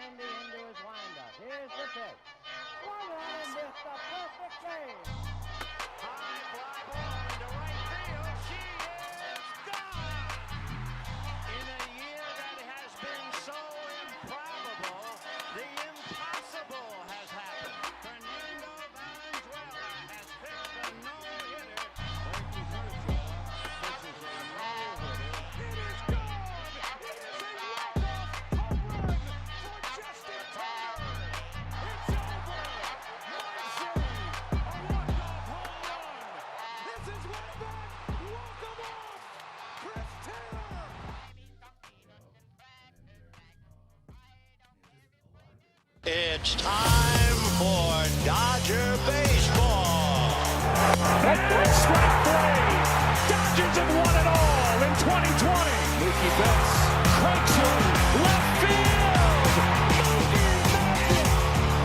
Andy into his windup. Here's the pitch. Swung on and missed a perfect game. High fly ball into right field. She is gone. In a year that has been so improbable, the impossible has happened. Fernando Valenzuela has pitched a no-hitter. This is a no-hitter. It is gone. It is a walk-off home run for Justin Turner. It's over. One series, a walk-off home run. This is way back. Walk 'em off. Chris Taylor. It's time for Dodger baseball. Strike three. Dodgers have won it all in 2020. Mookie Betts cranks one left field. Mookie Betts.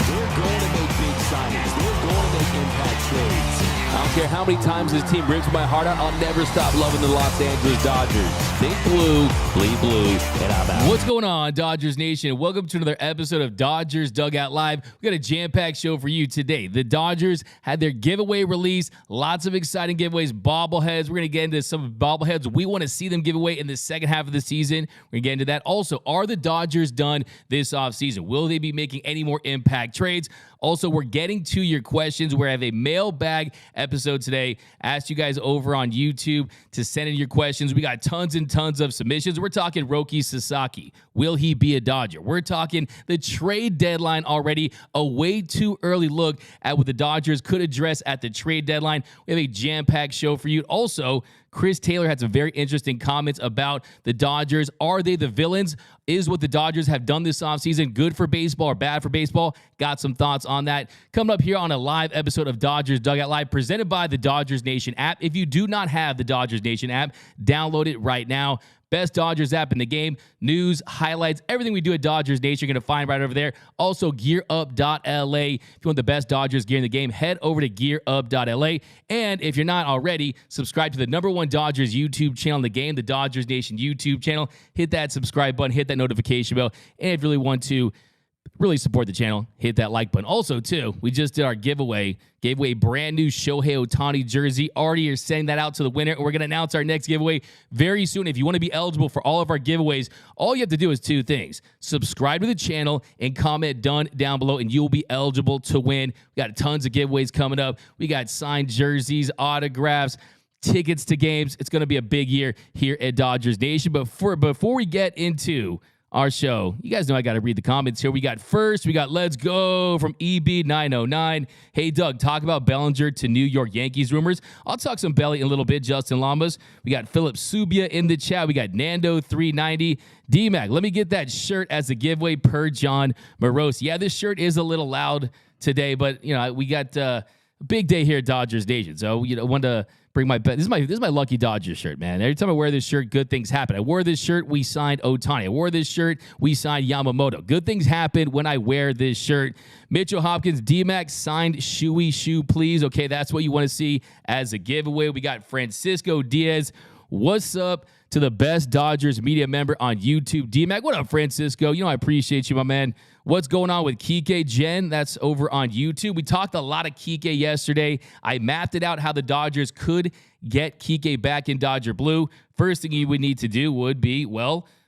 They're going to make big signings. They're going to make impact trades. I don't care how many times this team rips my heart out, I'll never stop loving the Los Angeles Dodgers. Think blue, bleed blue, and I'm out. What's going on, Dodgers Nation? Welcome to another episode of Dodgers Dugout Live. We got a jam-packed show for you today. The Dodgers had their giveaway release. Lots of exciting giveaways. Bobbleheads. We're going to get into some bobbleheads we want to see them give away in the second half of the season. We're going to get into that. Also, are the Dodgers done this offseason? Will they be making any more impact trades? Also, we're getting to your questions. We have a mailbag episode today. Asked you guys over on YouTube to send in your questions. We got tons and tons of submissions. We're talking Roki Sasaki. Will he be a Dodger? We're talking the trade deadline already. A way too early look at what the Dodgers could address at the trade deadline. We have a jam-packed show for you. Also, Chris Taylor had some very interesting comments about the Dodgers. Are they the villains? Is what the Dodgers have done this offseason good for baseball or bad for baseball? Got some thoughts on that. Coming up here on a live episode of Dodgers Dugout Live, presented by the Dodgers Nation app. If you do not have the Dodgers Nation app, download it right now. Best Dodgers app in the game. News, highlights, everything we do at Dodgers Nation, you're going to find right over there. Also, gearup.la. If you want the best Dodgers gear in the game, head over to gearup.la. And if you're not already, subscribe to the #1 Dodgers YouTube channel in the game, the Dodgers Nation YouTube channel. Hit that subscribe button, hit that notification bell. And if you really want to really support the channel, hit that like button. Also, too, we just did our giveaway. Gave away a brand new Shohei Ohtani jersey. Already are sending that out to the winner. And we're going to announce our next giveaway very soon. If you want to be eligible for all of our giveaways, all you have to do is two things. Subscribe to the channel and comment done down below, and you'll be eligible to win. We got tons of giveaways coming up. We got signed jerseys, autographs, tickets to games. It's going to be a big year here at Dodgers Nation. But before we get into our show, you guys know I got to read the comments here. We got Let's Go from EB909. Hey, Doug, talk about Bellinger to New York Yankees rumors. I'll talk some Belly in a little bit. Justin Lamas. We got Philip Subia in the chat. We got Nando390. D-Mac, let me get that shirt as a giveaway per John Morosi. Yeah, this shirt is a little loud today, but, we got a big day here at Dodgers Nation. So, wanted to bring my bet. This is my lucky Dodgers shirt, man. Every time I wear this shirt, good things happen. I wore this shirt, we signed Ohtani. I wore this shirt, we signed Yamamoto. Good things happen when I wear this shirt. Mitchell Hopkins, D-Max signed Shoey Shoe, please. Okay, that's what you want to see as a giveaway. We got Francisco Diaz. What's up to the best Dodgers media member on YouTube, D-Mac? What up, Francisco? I appreciate you, my man. What's going on with Kike Jen? That's over on YouTube. We talked a lot of Kike yesterday. I mapped it out how the Dodgers could get Kike back in Dodger blue. First thing you would need to do would be,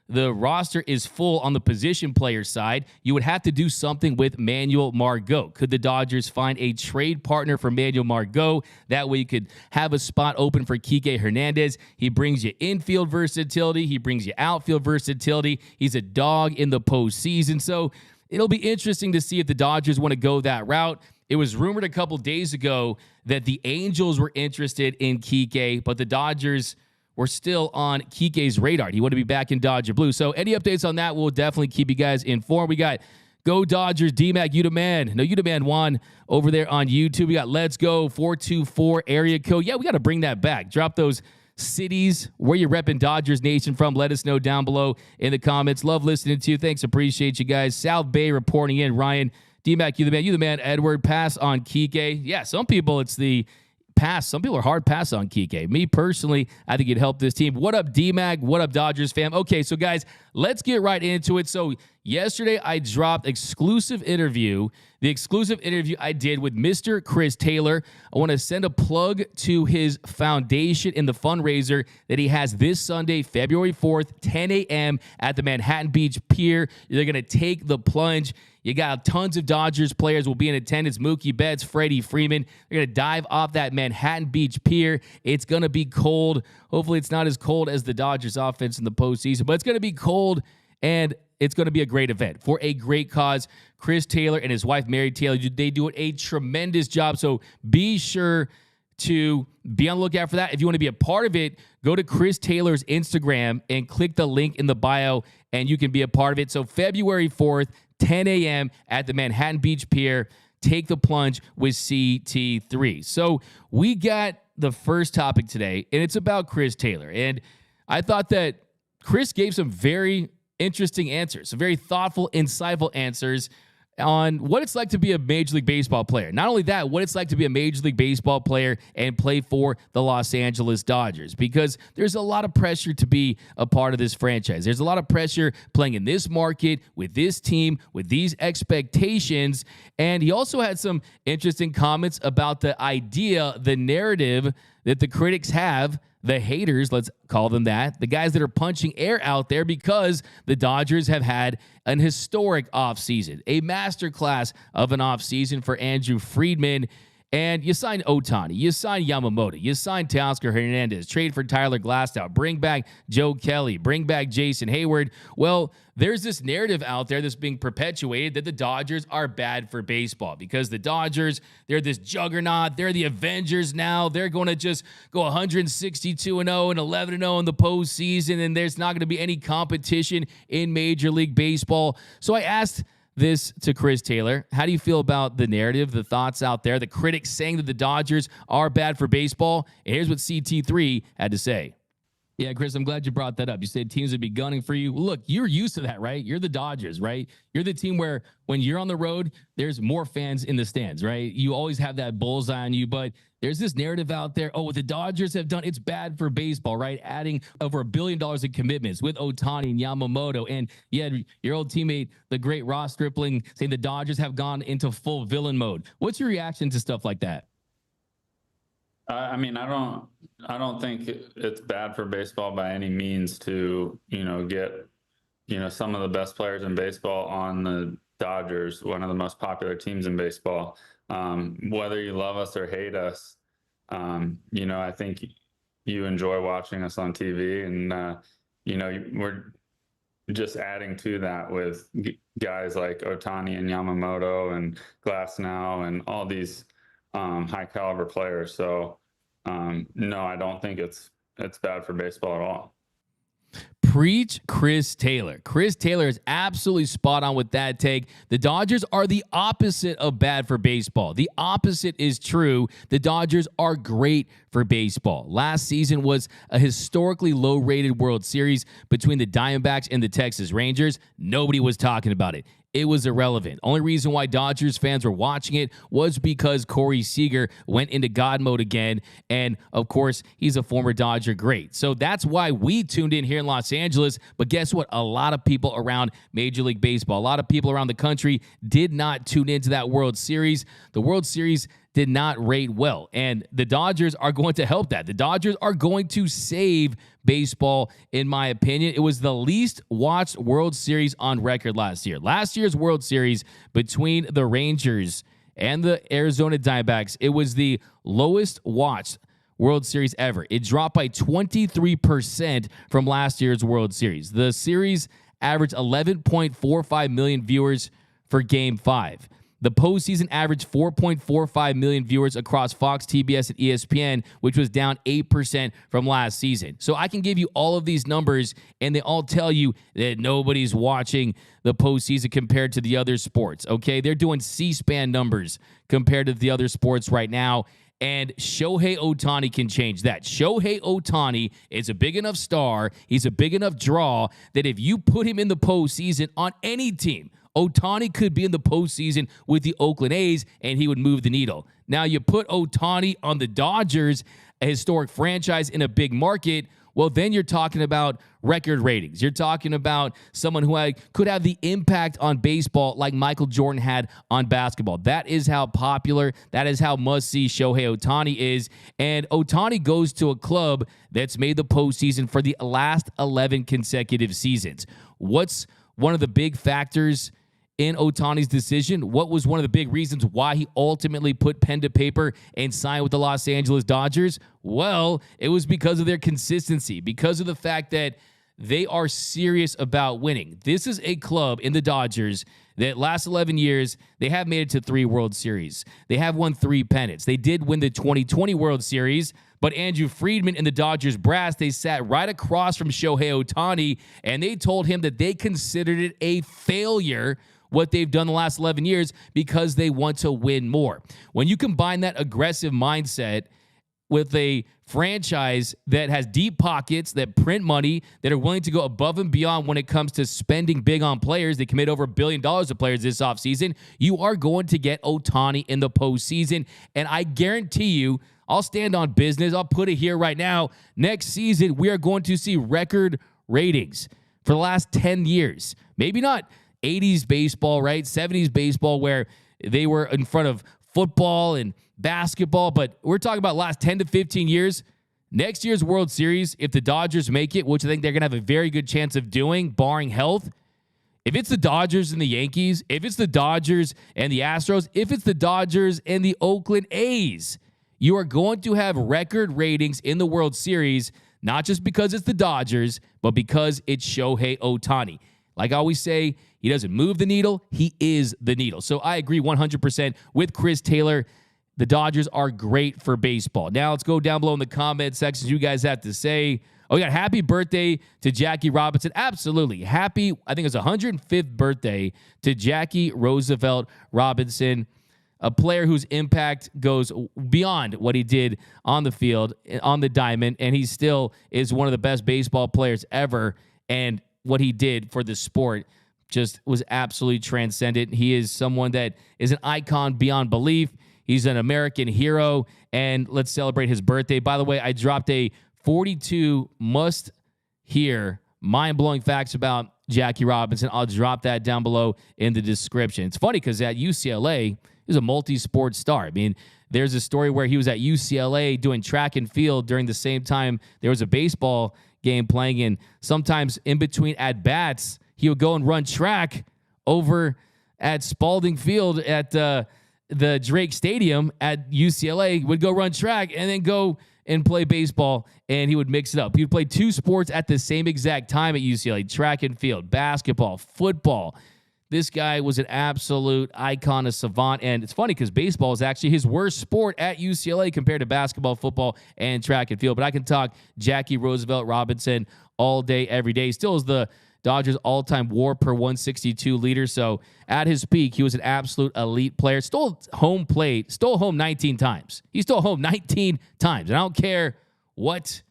the roster is full on the position player side. You would have to do something with Manuel Margot. Could the Dodgers find a trade partner for Manuel Margot? That way you could have a spot open for Kike Hernandez. He brings you infield versatility. He brings you outfield versatility. He's a dog in the postseason. So it'll be interesting to see if the Dodgers want to go that route. It was rumored a couple days ago that the Angels were interested in Kike, but the Dodgers were still on Kike's radar. He wanted to be back in Dodger blue. So any updates on that, we'll definitely keep you guys informed. We got Go Dodgers, D-Mac, you the man. No, you the man, Juan, over there on YouTube. We got Let's Go 424 area code. Yeah, we got to bring that back. Drop those cities where you're repping Dodgers Nation from. Let us know down below in the comments. Love listening to you. Thanks. Appreciate you guys. South Bay reporting in. Ryan, D-Mac, you the man. You the man. Edward, pass on Kike. Yeah, some people it's the pass. Some people are hard pass on Kike. Me personally, I think it'd help this team. What up, D-Mac? What up, Dodgers fam? Okay, so guys, let's get right into it. So yesterday I dropped the exclusive interview I did with Mr. Chris Taylor. I want to send a plug to his foundation in the fundraiser that he has this Sunday, February 4th, 10 a.m. at the Manhattan Beach Pier. They're going to take the plunge. You got tons of Dodgers players will be in attendance. Mookie Betts, Freddie Freeman. They're going to dive off that Manhattan Beach Pier. It's going to be cold. Hopefully it's not as cold as the Dodgers offense in the postseason, but it's going to be cold, and it's going to be a great event for a great cause. Chris Taylor and his wife, Mary Taylor, they do a tremendous job. So be sure to be on the lookout for that. If you want to be a part of it, go to Chris Taylor's Instagram and click the link in the bio, and you can be a part of it. So February 4th, 10 a.m. at the Manhattan Beach Pier. Take the plunge with CT3. So we got the first topic today, and it's about Chris Taylor. And I thought that Chris gave some very interesting answers, some very thoughtful, insightful answers on what it's like to be a Major League Baseball player. Not only that, what it's like to be a Major League Baseball player and play for the Los Angeles Dodgers, because there's a lot of pressure to be a part of this franchise. There's a lot of pressure playing in this market, with this team, with these expectations. And he also had some interesting comments about the idea, the narrative that the critics have, the haters, let's call them that, the guys that are punching air out there because the Dodgers have had an historic offseason, a masterclass of an offseason for Andrew Friedman. And you sign Ohtani, you sign Yamamoto, you sign Teoscar Hernandez, trade for Tyler Glasnow, bring back Joe Kelly, bring back Jason Hayward. Well, there's this narrative out there that's being perpetuated that the Dodgers are bad for baseball because the Dodgers, they're this juggernaut. They're the Avengers now. They're going to just go 162-0 and 11-0 in the postseason, and there's not going to be any competition in Major League Baseball. So I asked this to Chris Taylor. How do you feel about the narrative, the thoughts out there, the critics saying that the Dodgers are bad for baseball? And here's what CT3 had to say. Yeah, Chris, I'm glad you brought that up. You said teams would be gunning for you. Well, look, you're used to that, right? You're the Dodgers, right? You're the team where when you're on the road, there's more fans in the stands, right? You always have that bullseye on you, but there's this narrative out there, oh, what the Dodgers have done, it's bad for baseball, right? Adding over $1 billion in commitments with Ohtani and Yamamoto. And yeah, your old teammate, the great Ross Stripling, saying the Dodgers have gone into full villain mode. What's your reaction to stuff like that? I mean, I don't think it's bad for baseball by any means to, get, some of the best players in baseball on the Dodgers, one of the most popular teams in baseball. Whether you love us or hate us, I think you enjoy watching us on TV, and, we're just adding to that with guys like Ohtani and Yamamoto and Glasnow and all these high caliber players. So no, I don't think it's bad for baseball at all. Preach Chris Taylor. Chris Taylor is absolutely spot on with that take. The Dodgers are the opposite of bad for baseball. The opposite is true. The Dodgers are great for baseball. Last season was a historically low-rated World Series between the Diamondbacks and the Texas Rangers. Nobody was talking about it. It was irrelevant. Only reason why Dodgers fans were watching it was because Corey Seager went into God mode again. And, of course, he's a former Dodger great. So that's why we tuned in here in Los Angeles. But guess what? A lot of people around Major League Baseball, a lot of people around the country did not tune into that World Series. The World Series did not rate well, and the Dodgers are going to help that. The Dodgers are going to save baseball, in my opinion. It was the least watched World Series on record last year. Last year's World Series between the Rangers and the Arizona Diamondbacks, it was the lowest watched World Series ever. It dropped by 23% from last year's World Series. The series averaged 11.45 million viewers for Game 5. The postseason averaged 4.45 million viewers across Fox, TBS, and ESPN, which was down 8% from last season. So I can give you all of these numbers, and they all tell you that nobody's watching the postseason compared to the other sports, okay? They're doing C-SPAN numbers compared to the other sports right now, and Shohei Ohtani can change that. Shohei Ohtani is a big enough star, he's a big enough draw, that if you put him in the postseason on any team, Ohtani could be in the postseason with the Oakland A's, and he would move the needle. Now, you put Ohtani on the Dodgers, a historic franchise in a big market. well, then you're talking about record ratings. You're talking about someone who could have the impact on baseball like Michael Jordan had on basketball. That is how popular, that is how must-see Shohei Ohtani is. And Ohtani goes to a club that's made the postseason for the last 11 consecutive seasons. What's one of the big factors in Ohtani's decision? What was one of the big reasons why he ultimately put pen to paper and signed with the Los Angeles Dodgers? Well, it was because of their consistency, because of the fact that they are serious about winning. This is a club in the Dodgers that last 11 years, they have made it to 3 World Series. They have won 3 pennants. They did win the 2020 World Series, but Andrew Friedman and the Dodgers brass, they sat right across from Shohei Ohtani, and they told him that they considered it a failure what they've done the last 11 years because they want to win more. When you combine that aggressive mindset with a franchise that has deep pockets, that print money, that are willing to go above and beyond when it comes to spending big on players, they commit over $1 billion to players this offseason, you are going to get Ohtani in the postseason. And I guarantee you, I'll stand on business, I'll put it here right now, next season we are going to see record ratings for the last 10 years. Maybe not 80s baseball, right? 70s baseball where they were in front of football and basketball, but we're talking about last 10 to 15 years. Next year's World Series, if the Dodgers make it, which I think they're going to have a very good chance of doing, barring health, if it's the Dodgers and the Yankees, if it's the Dodgers and the Astros, if it's the Dodgers and the Oakland A's, you are going to have record ratings in the World Series, not just because it's the Dodgers, but because it's Shohei Ohtani. Like I always say, he doesn't move the needle. He is the needle. So I agree 100% with Chris Taylor. The Dodgers are great for baseball. Now let's go down below in the comment sections. You guys have to say, oh, we got happy birthday to Jackie Robinson. Absolutely. Happy, I think it's 105th birthday to Jackie Roosevelt Robinson, a player whose impact goes beyond what he did on the field, on the diamond, and he still is one of the best baseball players ever. And what he did for the sport just was absolutely transcendent. He is someone that is an icon beyond belief. He's an American hero, and let's celebrate his birthday. By the way, I dropped a 42 must-hear, mind-blowing facts about Jackie Robinson. I'll drop that down below in the description. It's funny because at UCLA, he's a multi-sport star. I mean, there's a story where he was at UCLA doing track and field during the same time there was a baseball game playing, and sometimes in between at-bats, he would go and run track over at Spalding Field at the Drake Stadium at UCLA, would go run track and then go and play baseball, and he would mix it up. He would play 2 sports at the same exact time at UCLA, track and field, basketball, football. This guy was an absolute icon, a savant, and it's funny because baseball is actually his worst sport at UCLA compared to basketball, football, and track and field. But I can talk Jackie Roosevelt Robinson all day, every day. Still is the Dodgers all-time WAR per 162 leader. So at his peak, he was an absolute elite player. Stole home 19 times. He stole home 19 times. And I don't care what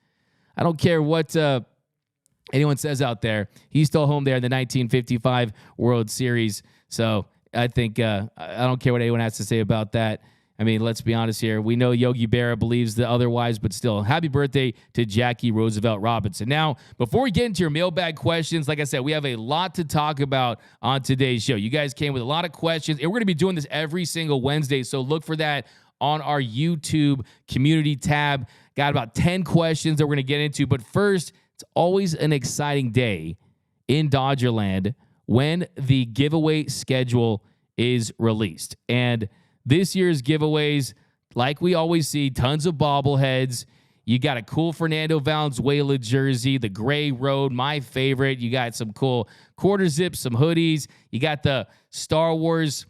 anyone says out there. He stole home there in the 1955 World Series. So I think I don't care what anyone has to say about that. I mean, let's be honest here. We know Yogi Berra believes the otherwise, but still, happy birthday to Jackie Roosevelt Robinson. Now, before we get into your mailbag questions, like I said, we have a lot to talk about on today's show. You guys came with a lot of questions, and we're going to be doing this every single Wednesday, so look for that on our YouTube community tab. Got about 10 questions that we're going to get into, but first, it's always an exciting day in Dodgerland when the giveaway schedule is released. And this year's giveaways, like we always see, tons of bobbleheads. You got a cool Fernando Valenzuela jersey, the gray road, my favorite. You got some cool quarter zips, some hoodies. You got the Star Wars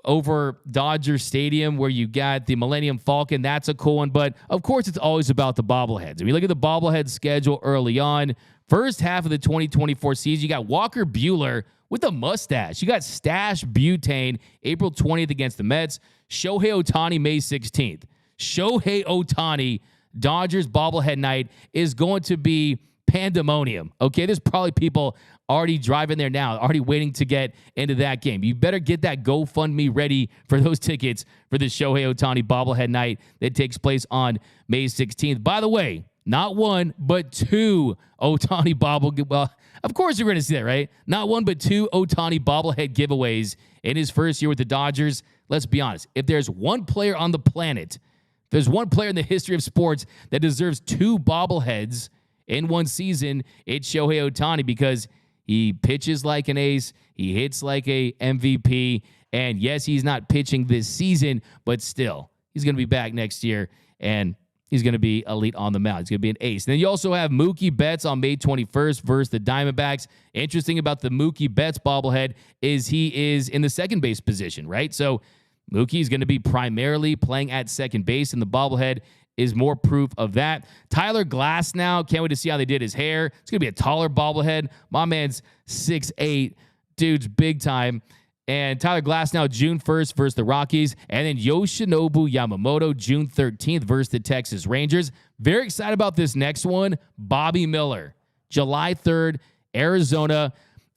over Dodger Stadium where you got the Millennium Falcon. That's a cool one. But, of course, it's always about the bobbleheads. If you look at the bobblehead schedule early on, first half of the 2024 season, you got Walker Buehler with a mustache. You got Stash Butane April 20th against the Mets. Shohei Ohtani May 16th. Shohei Ohtani Dodgers bobblehead night is going to be pandemonium. Okay, there's probably people already driving there now, already waiting to get into that game. You better get that GoFundMe ready for those tickets for the Shohei Ohtani bobblehead night that takes place on May 16th. By the way, not one, but two Ohtani bobblehead. Well, of course you're going to see that, right? Not one, but two Ohtani bobblehead giveaways in his first year with the Dodgers. Let's be honest. If there's one player on the planet, there's one player in the history of sports that deserves two bobbleheads in one season, it's Shohei Ohtani, because he pitches like an ace. He hits like a MVP. And yes, he's not pitching this season, but still, he's going to be back next year, and he's going to be elite on the mound. He's going to be an ace. And then you also have Mookie Betts on May 21st versus the Diamondbacks. Interesting about the Mookie Betts bobblehead is he is in the second base position, right? So Mookie is going to be primarily playing at second base, and the bobblehead is more proof of that. Tyler Glass now, can't wait to see how they did his hair. It's going to be a taller bobblehead. My man's 6'8", dude's big time. And Tyler Glass now June 1st versus the Rockies. And then Yoshinobu Yamamoto June 13th versus the Texas Rangers. Very excited about this next one. Bobby Miller, July 3rd, Arizona.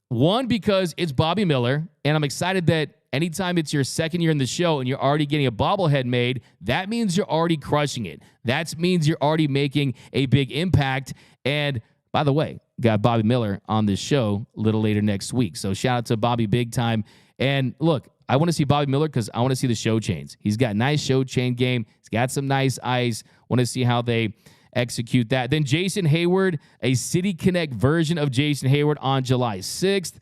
One, because it's Bobby Miller, and I'm excited that anytime it's your second year in the show and you're already getting a bobblehead made, that means you're already crushing it. That means you're already making a big impact. And by the way, got Bobby Miller on this show a little later next week. So shout out to Bobby big time. And look, I want to see Bobby Miller because I want to see the show chains. He's got nice show chain game. He's got some nice eyes. Want to see how they execute that. Then Jason Hayward, a City Connect version of Jason Hayward on July 6th.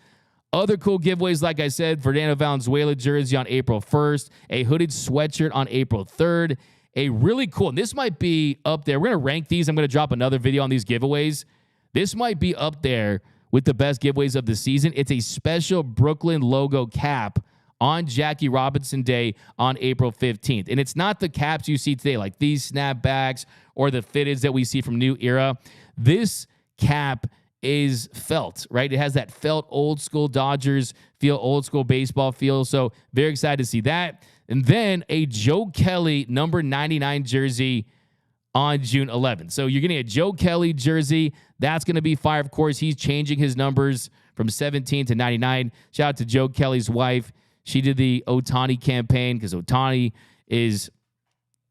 Other cool giveaways, like I said, Fernando Valenzuela jersey on April 1st, a hooded sweatshirt on April 3rd, a really cool, and this might be up there. We're going to rank these. I'm going to drop another video on these giveaways. This might be up there with the best giveaways of the season. It's a special Brooklyn logo cap on Jackie Robinson Day on April 15th. And it's not the caps you see today, like these snapbacks or the fitteds that we see from New Era. This cap is felt, right? It has that felt old school Dodgers feel, old school baseball feel. So very excited to see that. And then a Joe Kelly number 99 jersey on June 11th. So you're getting a Joe Kelly jersey. That's going to be fire. Of course, he's changing his numbers from 17 to 99. Shout out to Joe Kelly's wife. She did the Ohtani campaign because Ohtani is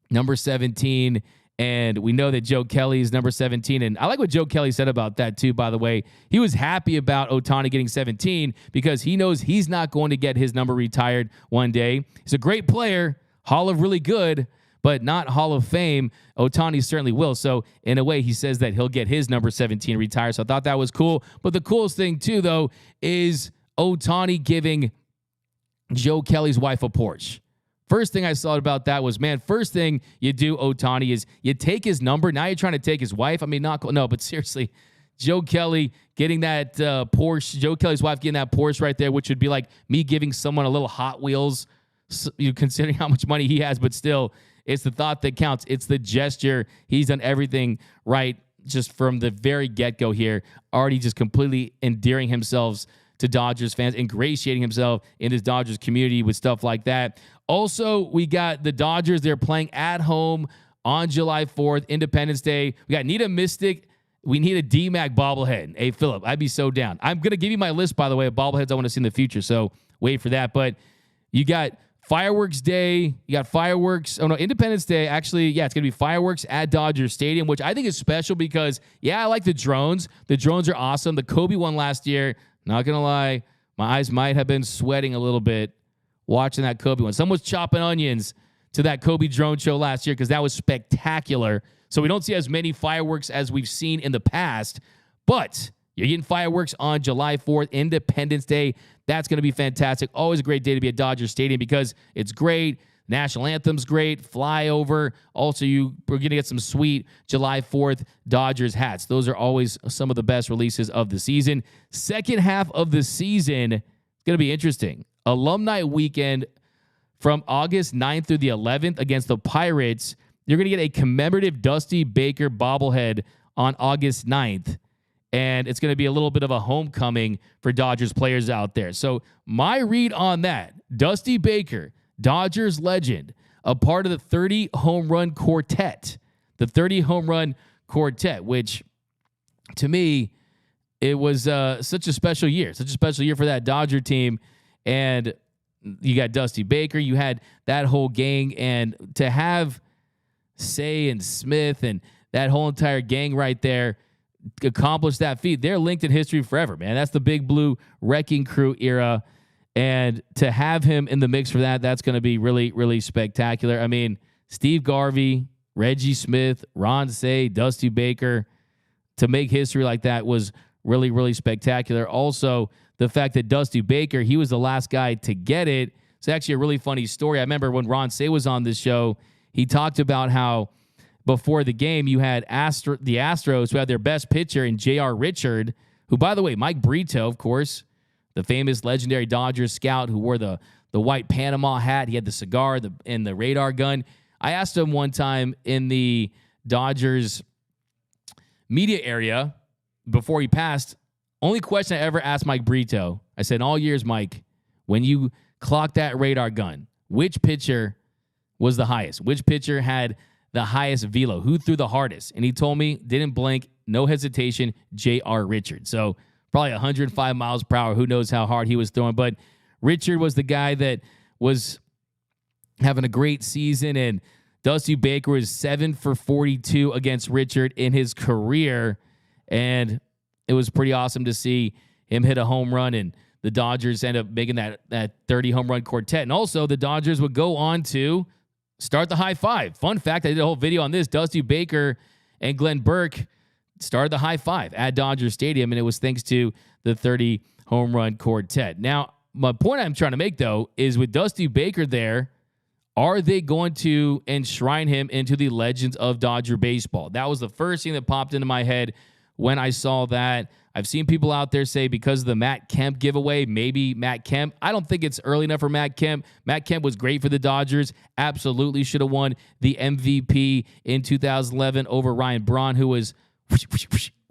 number 17. And we know that Joe Kelly is number 17. And I like what Joe Kelly said about that, too, by the way. He was happy about Ohtani getting 17 because he knows he's not going to get his number retired one day. He's a great player, Hall of really good, but not Hall of Fame. Ohtani certainly will. So, in a way, he says that he'll get his number 17 retired. So, I thought that was cool. But the coolest thing, too, though, is Ohtani giving Joe Kelly's wife a Porsche. First thing I saw about that was, man, first thing you do, Ohtani, is you take his number. Now you're trying to take his wife. I mean, not cool. No, but seriously, Joe Kelly getting that Porsche, Joe Kelly's wife getting that Porsche right there, which would be like me giving someone a little Hot Wheels, considering how much money he has, but still, it's the thought that counts. It's the gesture. He's done everything right just from the very get-go here, already just completely endearing himself to Dodgers fans, ingratiating himself in this Dodgers community with stuff like that. Also, we got the Dodgers. They're playing at home on July 4th, Independence Day. We got Nita Mystic. We need a D-Mac bobblehead. Hey, Philip, I'd be so down. I'm going to give you my list, by the way, of bobbleheads I want to see in the future, so wait for that. But you got Fireworks Day. You got fireworks. Oh, no, Independence Day. Actually, yeah, it's going to be fireworks at Dodger Stadium, which I think is special because, yeah, I like the drones. The drones are awesome. The Kobe one last year, not going to lie, my eyes might have been sweating a little bit watching that Kobe one. Someone was chopping onions to that Kobe drone show last year because that was spectacular. So we don't see as many fireworks as we've seen in the past, but you're getting fireworks on July 4th, Independence Day. That's going to be fantastic. Always a great day to be at Dodger Stadium because it's great. National Anthem's great. Flyover. Also, we're going to get some sweet July 4th Dodgers hats. Those are always some of the best releases of the season. Second half of the season is going to be interesting. Alumni weekend from August 9th through the 11th against the Pirates. You're going to get a commemorative Dusty Baker bobblehead on August 9th. And it's going to be a little bit of a homecoming for Dodgers players out there. So my read on that, Dusty Baker, Dodgers legend, a part of the 30 home run quartet. The 30 home run quartet, which to me, it was such a special year. Such a special year for that Dodger team. And you got Dusty Baker. You had that whole gang. And to have Say and Smith and that whole entire gang right there accomplished that feat. They're linked in history forever, man. That's the Big Blue Wrecking Crew era. And to have him in the mix for that, that's going to be really, really spectacular. I mean, Steve Garvey, Reggie Smith, Ron Say, Dusty Baker, to make history like that was really, really spectacular. Also, the fact that Dusty Baker, he was the last guy to get it. It's actually a really funny story. I remember when Ron Say was on this show, he talked about how before the game, you had the Astros, who had their best pitcher in J.R. Richard, who, by the way, Mike Brito, of course, the famous legendary Dodgers scout who wore the white Panama hat. He had the cigar and the radar gun. I asked him one time in the Dodgers media area before he passed, only question I ever asked Mike Brito, I said, in all years, Mike, when you clocked that radar gun, which pitcher was the highest? Which pitcher had the highest velo? Who threw the hardest? And he told me, didn't blink, no hesitation, J.R. Richard. So probably 105 miles per hour. Who knows how hard he was throwing. But Richard was the guy that was having a great season, and Dusty Baker was 7 for 42 against Richard in his career, and it was pretty awesome to see him hit a home run, and the Dodgers end up making that 30 home run quartet. And also, the Dodgers would go on to start the high five. Fun fact, I did a whole video on this. Dusty Baker and Glenn Burke started the high five at Dodger Stadium, and it was thanks to the 30 home run quartet. Now, my point I'm trying to make, though, is with Dusty Baker there, are they going to enshrine him into the legends of Dodger baseball? That was the first thing that popped into my head when I saw that. I've seen people out there say because of the Matt Kemp giveaway, maybe Matt Kemp. I don't think it's early enough for Matt Kemp. Matt Kemp was great for the Dodgers. Absolutely should have won the MVP in 2011 over Ryan Braun, who was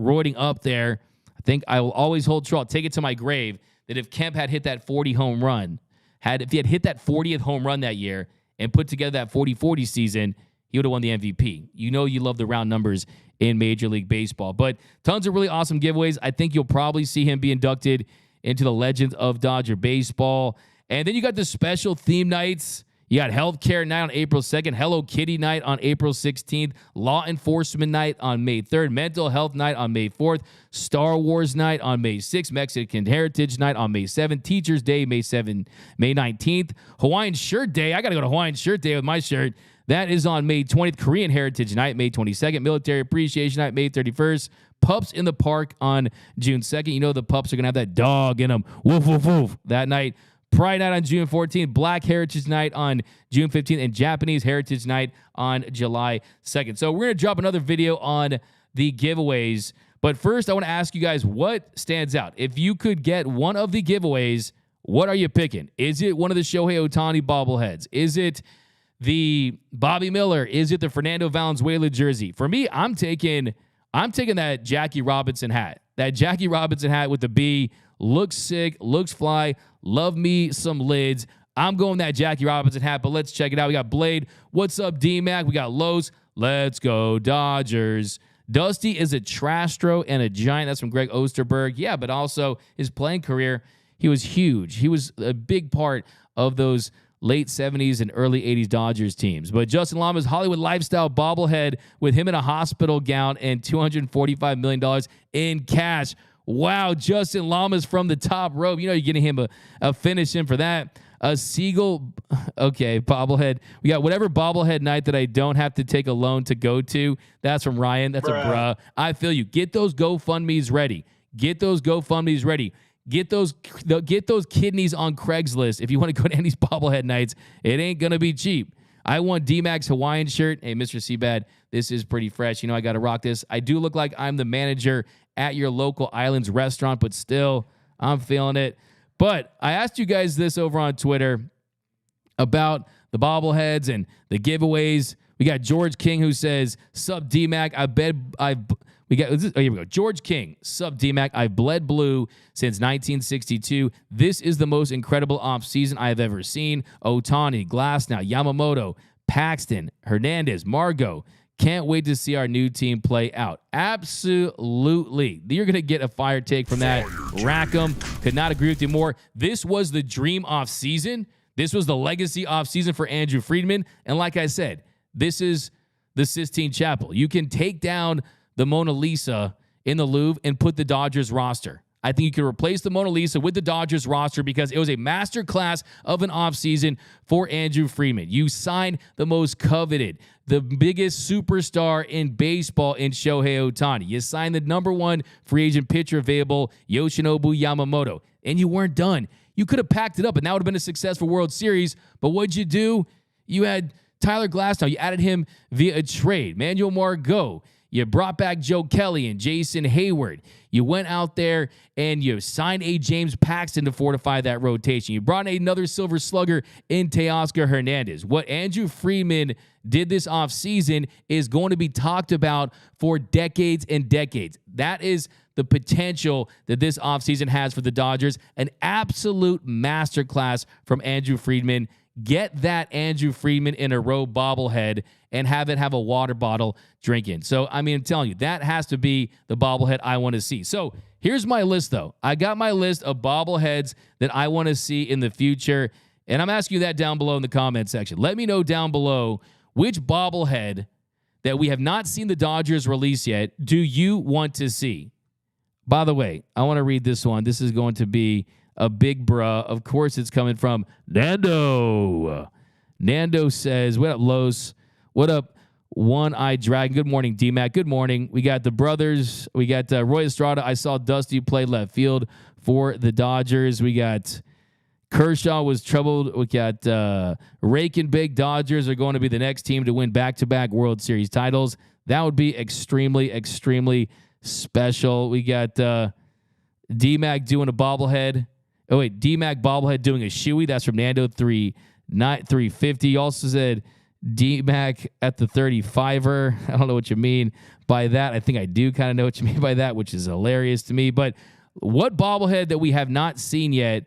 roiding up there. I think I will always hold true. I'll take it to my grave that if Kemp had hit that 40 home run, if he had hit that 40th home run that year and put together that 40-40 season, he would have won the MVP. You know you love the round numbers in Major League Baseball. But tons of really awesome giveaways. I think you'll probably see him be inducted into the Legends of Dodger Baseball. And then you got the special theme nights. You got Healthcare Night on April 2nd, Hello Kitty Night on April 16th, Law Enforcement Night on May 3rd, Mental Health Night on May 4th, Star Wars Night on May 6th, Mexican Heritage Night on May 7th, Teachers Day May 19th, Hawaiian Shirt Day. I got to go to Hawaiian Shirt Day with my shirt. That is on May 20th, Korean Heritage Night, May 22nd, Military Appreciation Night, May 31st, Pups in the Park on June 2nd. You know the pups are going to have that dog in them. Woof, woof, woof. That night. Pride Night on June 14th, Black Heritage Night on June 15th, and Japanese Heritage Night on July 2nd. So we're going to drop another video on the giveaways. But first, I want to ask you guys what stands out. If you could get one of the giveaways, what are you picking? Is it one of the Shohei Ohtani bobbleheads? Is it the Bobby Miller? Is it the Fernando Valenzuela jersey? For me, I'm taking that Jackie Robinson hat. That Jackie Robinson hat with the B. Looks sick, looks fly. Love me some lids. I'm going that Jackie Robinson hat, but let's check it out. We got Blade. What's up, D-Mac? We got Los. Let's go, Dodgers. Dusty is a trastro and a giant. That's from Greg Osterberg. Yeah, but also his playing career, he was huge. He was a big part of those late 70s and early 80s Dodgers teams. But Justin Llama's Hollywood Lifestyle bobblehead with him in a hospital gown and $245 million in cash. Wow, Justin Llama's from the top rope. You know you're getting him a finish in for that. A Seagull, okay, bobblehead. We got whatever bobblehead night that I don't have to take a loan to go to. That's from Ryan. That's a bruh. I feel you. Get those GoFundMes ready. Get those GoFundMes ready. Get those kidneys on Craigslist if you want to go to any bobblehead nights. It ain't going to be cheap. I want D-Mac's Hawaiian shirt. Hey, Mr. Seabad, this is pretty fresh. You know I got to rock this. I do look like I'm the manager at your local Islands restaurant, but still, I'm feeling it. But I asked you guys this over on Twitter about the bobbleheads and the giveaways. We got George King who says, "Sub D-Mac, here we go. George King, sub D-Mac, I've bled blue since 1962. This is the most incredible offseason I have ever seen. Ohtani, Glasnow, Yamamoto, Paxton, Hernandez, Margot. Can't wait to see our new team play out." Absolutely. You're going to get a fire take from that. Rackham, could not agree with you more. This was the dream offseason. This was the legacy offseason for Andrew Friedman. And like I said, this is the Sistine Chapel. You can take down the Mona Lisa in the Louvre and put the Dodgers roster. I think you can replace the Mona Lisa with the Dodgers roster because it was a masterclass of an offseason for Andrew Friedman. You signed the most coveted, the biggest superstar in baseball in Shohei Ohtani. You signed the number one free agent pitcher available, Yoshinobu Yamamoto, and you weren't done. You could have packed it up, and that would have been a successful World Series, but what'd you do? You had Tyler Glasnow. You added him via a trade. Manuel Margot. You brought back Joe Kelly and Jason Hayward. You went out there and you signed a James Paxton to fortify that rotation. You brought in another silver slugger in Teoscar Hernandez. What Andrew Friedman did this offseason is going to be talked about for decades and decades. That is the potential that this offseason has for the Dodgers. An absolute masterclass from Andrew Friedman. Get that Andrew Friedman in a row bobblehead and have it have a water bottle drinking. So, I mean, I'm telling you, that has to be the bobblehead I want to see. So, here's my list, though. I got my list of bobbleheads that I want to see in the future, and I'm asking you that down below in the comment section. Let me know down below which bobblehead that we have not seen the Dodgers release yet do you want to see. By the way, I want to read this one. This is going to be a big bruh. Of course, it's coming from Nando. Nando says, what up, Los? What up, One-Eyed Dragon? Good morning, D-Mac. Good morning. We got the brothers. We got Roy Estrada. I saw Dusty play left field for the Dodgers. We got Kershaw was troubled. We got Rake Big. Dodgers are going to be the next team to win back-to-back World Series titles. That would be extremely, extremely special. We got D-Mac doing a bobblehead. Oh, wait, D-Mac bobblehead doing a shoey. That's from Nando 350. He also said D-Mac at the 35er. I don't know what you mean by that. I think I do kind of know what you mean by that, which is hilarious to me. But what bobblehead that we have not seen yet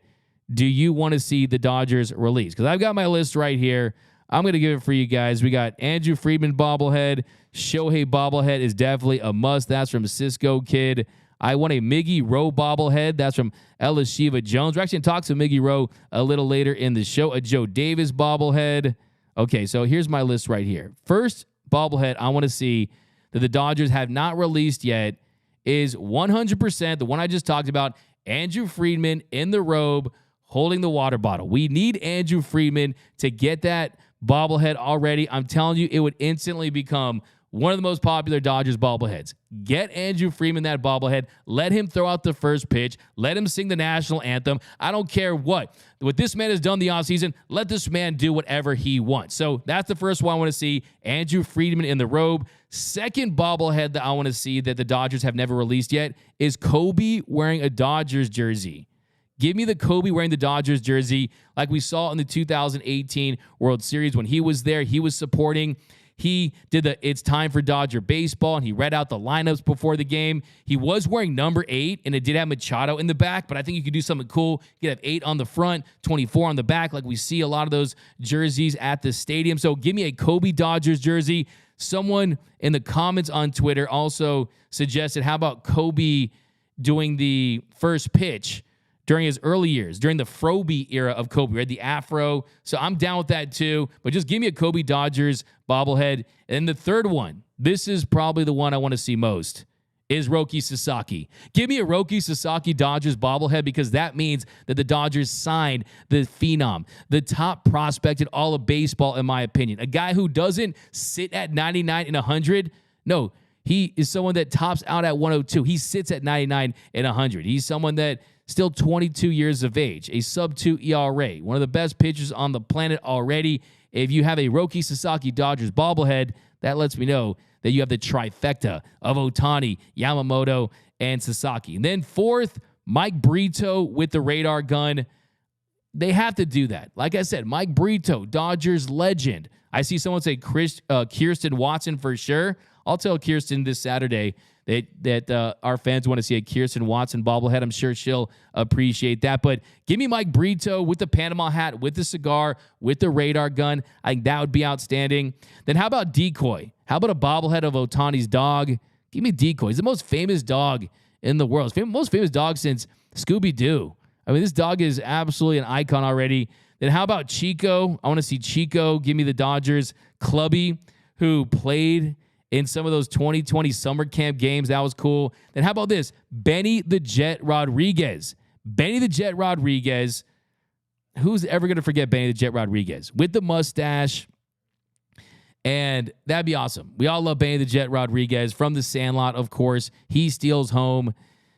do you want to see the Dodgers release? Because I've got my list right here. I'm going to give it for you guys. We got Andrew Friedman bobblehead. Shohei bobblehead is definitely a must. That's from Cisco Kid. I want a Miggy Rowe bobblehead. That's from Ellis Shiva Jones. We're actually going to talk to Miggy Rowe a little later in the show. A Joe Davis bobblehead. Okay, so here's my list right here. First bobblehead I want to see that the Dodgers have not released yet is 100% the one I just talked about, Andrew Friedman in the robe holding the water bottle. We need Andrew Friedman to get that bobblehead already. I'm telling you, it would instantly become one of the most popular Dodgers bobbleheads. Get Andrew Friedman that bobblehead. Let him throw out the first pitch. Let him sing the national anthem. I don't care what this man has done the offseason. Let this man do whatever he wants. So that's the first one I want to see, Andrew Friedman in the robe. Second bobblehead that I want to see that the Dodgers have never released yet is Kobe wearing a Dodgers jersey. Give me the Kobe wearing the Dodgers jersey like we saw in the 2018 World Series when he was there. He was supporting. He did the It's Time for Dodger Baseball, and he read out the lineups before the game. He was wearing number 8, and it did have Machado in the back, but I think you could do something cool. You could have 8 on the front, 24 on the back, like we see a lot of those jerseys at the stadium. So give me a Kobe Dodgers jersey. Someone in the comments on Twitter also suggested, how about Kobe doing the first pitch during his early years, during the Froby era of Kobe, right? The afro. So I'm down with that too. But just give me a Kobe Dodgers bobblehead. And the third one, this is probably the one I want to see most, is Roki Sasaki. Give me a Roki Sasaki Dodgers bobblehead because that means that the Dodgers signed the phenom, the top prospect in all of baseball, in my opinion. A guy who doesn't sit at 99 and 100. No, he is someone that tops out at 102. He sits at 99 and 100. He's someone that still 22 years of age, a sub-2 ERA, one of the best pitchers on the planet already. If you have a Roki Sasaki Dodgers bobblehead, that lets me know that you have the trifecta of Ohtani, Yamamoto, and Sasaki. And then fourth, Mike Brito with the radar gun. They have to do that. Like I said, Mike Brito, Dodgers legend. I see someone say Kirsten Watson for sure. I'll tell Kirsten this Saturday that our fans want to see a Kirsten Watson bobblehead. I'm sure she'll appreciate that. But give me Mike Brito with the Panama hat, with the cigar, with the radar gun. I think that would be outstanding. Then how about Decoy? How about a bobblehead of Ohtani's dog? Give me Decoy. He's the most famous dog in the world. Most famous dog since Scooby-Doo. I mean, this dog is absolutely an icon already. Then how about Chico? I want to see Chico. Give me the Dodgers Clubby who played in some of those 2020 summer camp games. That was cool. Then how about this? Benny the Jet Rodriguez. Benny the Jet Rodriguez. Who's ever going to forget Benny the Jet Rodriguez? With the mustache. And that'd be awesome. We all love Benny the Jet Rodriguez from the Sandlot, of course. He steals home.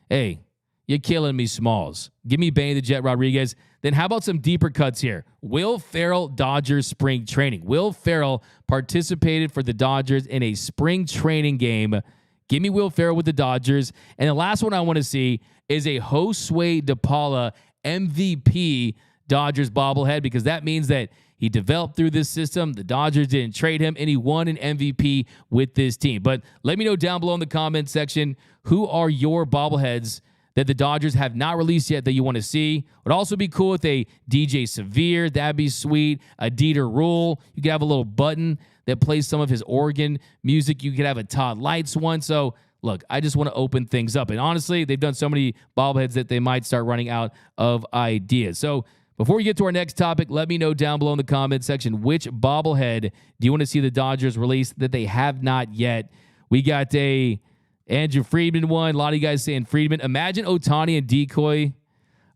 Hey, you're killing me, Smalls. Give me Benny the Jet Rodriguez. Then how about some deeper cuts here? Will Ferrell, Dodgers spring training. Will Ferrell participated for the Dodgers in a spring training game. Give me Will Ferrell with the Dodgers. And the last one I want to see is a Josue DePaula MVP Dodgers bobblehead, because that means that he developed through this system. The Dodgers didn't trade him, and he won an MVP with this team. But let me know down below in the comment section, who are your bobbleheads that the Dodgers have not released yet that you want to see? Would also be cool with a DJ Severe. That'd be sweet. A Dieter Rule. You could have a little button that plays some of his organ music. You could have a Todd Lights one. So, look, I just want to open things up. And honestly, they've done so many bobbleheads that they might start running out of ideas. So, before we get to our next topic, let me know down below in the comment section, which bobblehead do you want to see the Dodgers release that they have not yet? We got a Andrew Friedman one. A lot of you guys saying Friedman. Imagine Ohtani and Decoy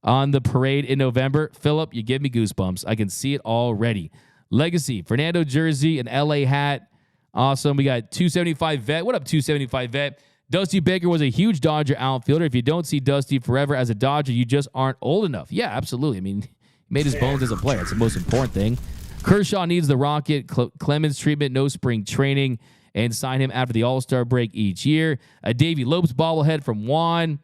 on the parade in November. Philip, you give me goosebumps. I can see it already. Legacy, Fernando jersey, an LA hat. Awesome. We got 275 Vet. What up, 275 Vet? Dusty Baker was a huge Dodger outfielder. If you don't see Dusty forever as a Dodger, you just aren't old enough. Yeah, absolutely. I mean, made his bones as a player. That's the most important thing. Kershaw needs the Rocket Clemens treatment, no spring training, and sign him after the All-Star break each year. A Davey Lopes bobblehead from Juan.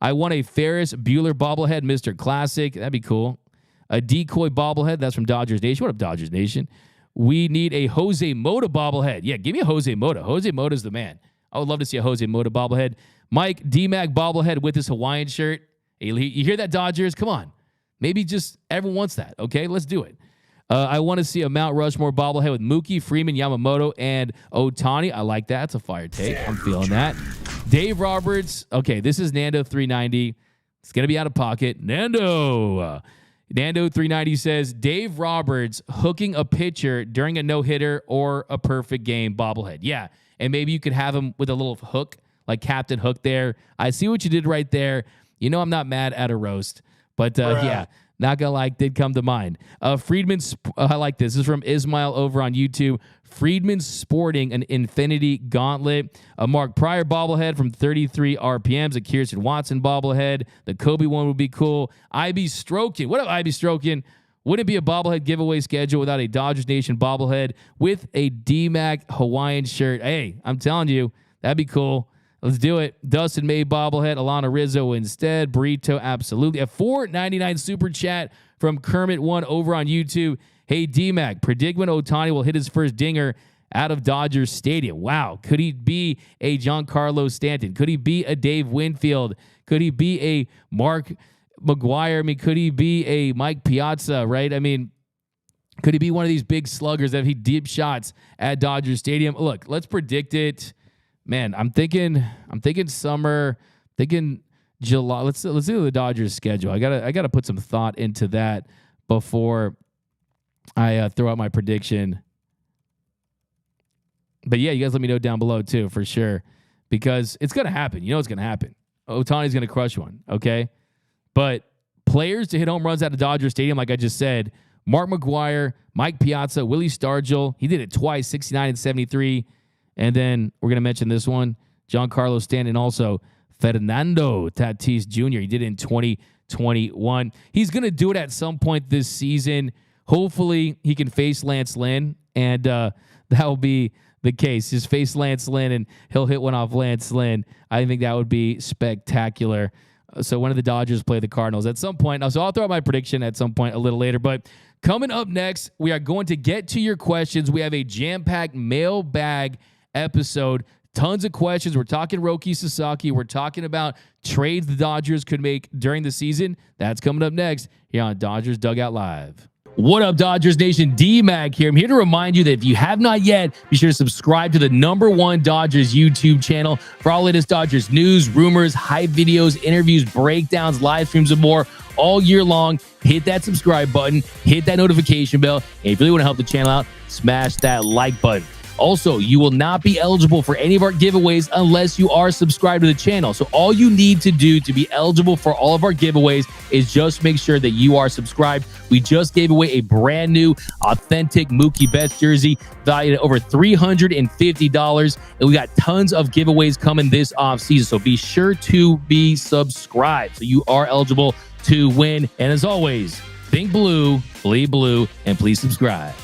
I want a Ferris Bueller bobblehead, Mr. Classic. That'd be cool. A Decoy bobblehead. That's from Dodgers Nation. What up, Dodgers Nation? We need a Jose Mota bobblehead. Yeah, give me a Jose Mota. Jose Mota's the man. I would love to see a Jose Mota bobblehead. Mike D-Mac bobblehead with his Hawaiian shirt. You hear that, Dodgers? Come on. Maybe just everyone wants that, okay? Let's do it. I want to see a Mount Rushmore bobblehead with Mookie, Freeman, Yamamoto, and Ohtani. I like that. It's a fire take. I'm feeling that. Dave Roberts. Okay, this is Nando 390. It's going to be out of pocket. Nando 390 says, Dave Roberts hooking a pitcher during a no-hitter or a perfect game bobblehead. Yeah, and maybe you could have him with a little hook, like Captain Hook there. I see what you did right there. You know I'm not mad at a roast. But, yeah, not going to lie, did come to mind. Friedman, I like this. This is from Ismail over on YouTube. Friedman sporting an Infinity Gauntlet. A Mark Pryor bobblehead from 33 RPMs. A Kirsten Watson bobblehead. The Kobe one would be cool. IB Strokin. What up, IB Strokin? Wouldn't it be a bobblehead giveaway schedule without a Dodgers Nation bobblehead with a D-Mac Hawaiian shirt? Hey, I'm telling you, that'd be cool. Let's do it. Dustin May bobblehead. Alana Rizzo instead. Burrito, absolutely. A $4.99 super chat from Kermit1 over on YouTube. Hey, D-Mac, predict when Ohtani will hit his first dinger out of Dodgers Stadium. Wow. Could he be a Giancarlo Stanton? Could he be a Dave Winfield? Could he be a Mark McGuire? I mean, could he be a Mike Piazza, right? I mean, could he be one of these big sluggers that he deep shots at Dodger Stadium? Look, let's predict it. Man, I'm thinking summer, thinking July. Let's do the Dodgers schedule. I gotta put some thought into that before I throw out my prediction. But yeah, you guys let me know down below too, for sure, because it's gonna happen. You know it's gonna happen. Ohtani's gonna crush one, okay? But players to hit home runs at a Dodger Stadium, like I just said, Mark McGuire, Mike Piazza, Willie Stargell. He did it twice, 69 and 73. And then we're going to mention this one, Giancarlo Stanton, also Fernando Tatis Jr. He did it in 2021. He's going to do it at some point this season. Hopefully he can face Lance Lynn, and that will be the case. Just face Lance Lynn, and he'll hit one off Lance Lynn. I think that would be spectacular. So when do the Dodgers play the Cardinals? At some point. So I'll throw out my prediction at some point a little later. But coming up next, we are going to get to your questions. We have a jam-packed mailbag episode. Tons of questions. We're talking Roki Sasaki. We're talking about trades the Dodgers could make during the season. That's coming up next here on Dodgers Dugout Live. What up, Dodgers Nation? D-Mac here. I'm here to remind you that if you have not yet, be sure to subscribe to the #1 Dodgers YouTube channel for all latest Dodgers news, rumors, hype videos, interviews, breakdowns, live streams, and more all year long. Hit that subscribe button, hit that notification bell, and if you really want to help the channel out, smash that like button. Also, you will not be eligible for any of our giveaways unless you are subscribed to the channel. So all you need to do to be eligible for all of our giveaways is just make sure that you are subscribed. We just gave away a brand new authentic Mookie Betts jersey valued at over $350, and we got tons of giveaways coming this offseason. So be sure to be subscribed so you are eligible to win. And as always, think blue, bleed blue, and please subscribe.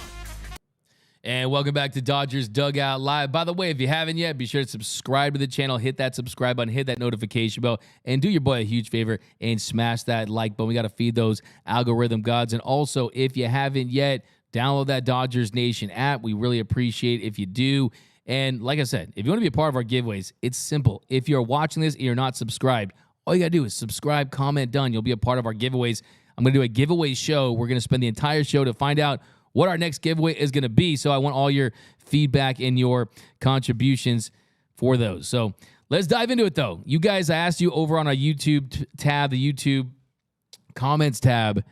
And welcome back to Dodgers Dugout Live. By the way, if you haven't yet, be sure to subscribe to the channel, hit that subscribe button, hit that notification bell, and do your boy a huge favor and smash that like button. We got to feed those algorithm gods. And also, if you haven't yet, download that Dodgers Nation app. We really appreciate if you do. And like I said, if you want to be a part of our giveaways, it's simple. If you're watching this and you're not subscribed, all you got to do is subscribe, comment, done. You'll be a part of our giveaways. I'm going to do a giveaway show. We're going to spend the entire show to find out what our next giveaway is going to be. So I want all your feedback and your contributions for those. So let's dive into it, though. You guys, I asked you over on our YouTube tab, the YouTube comments tab,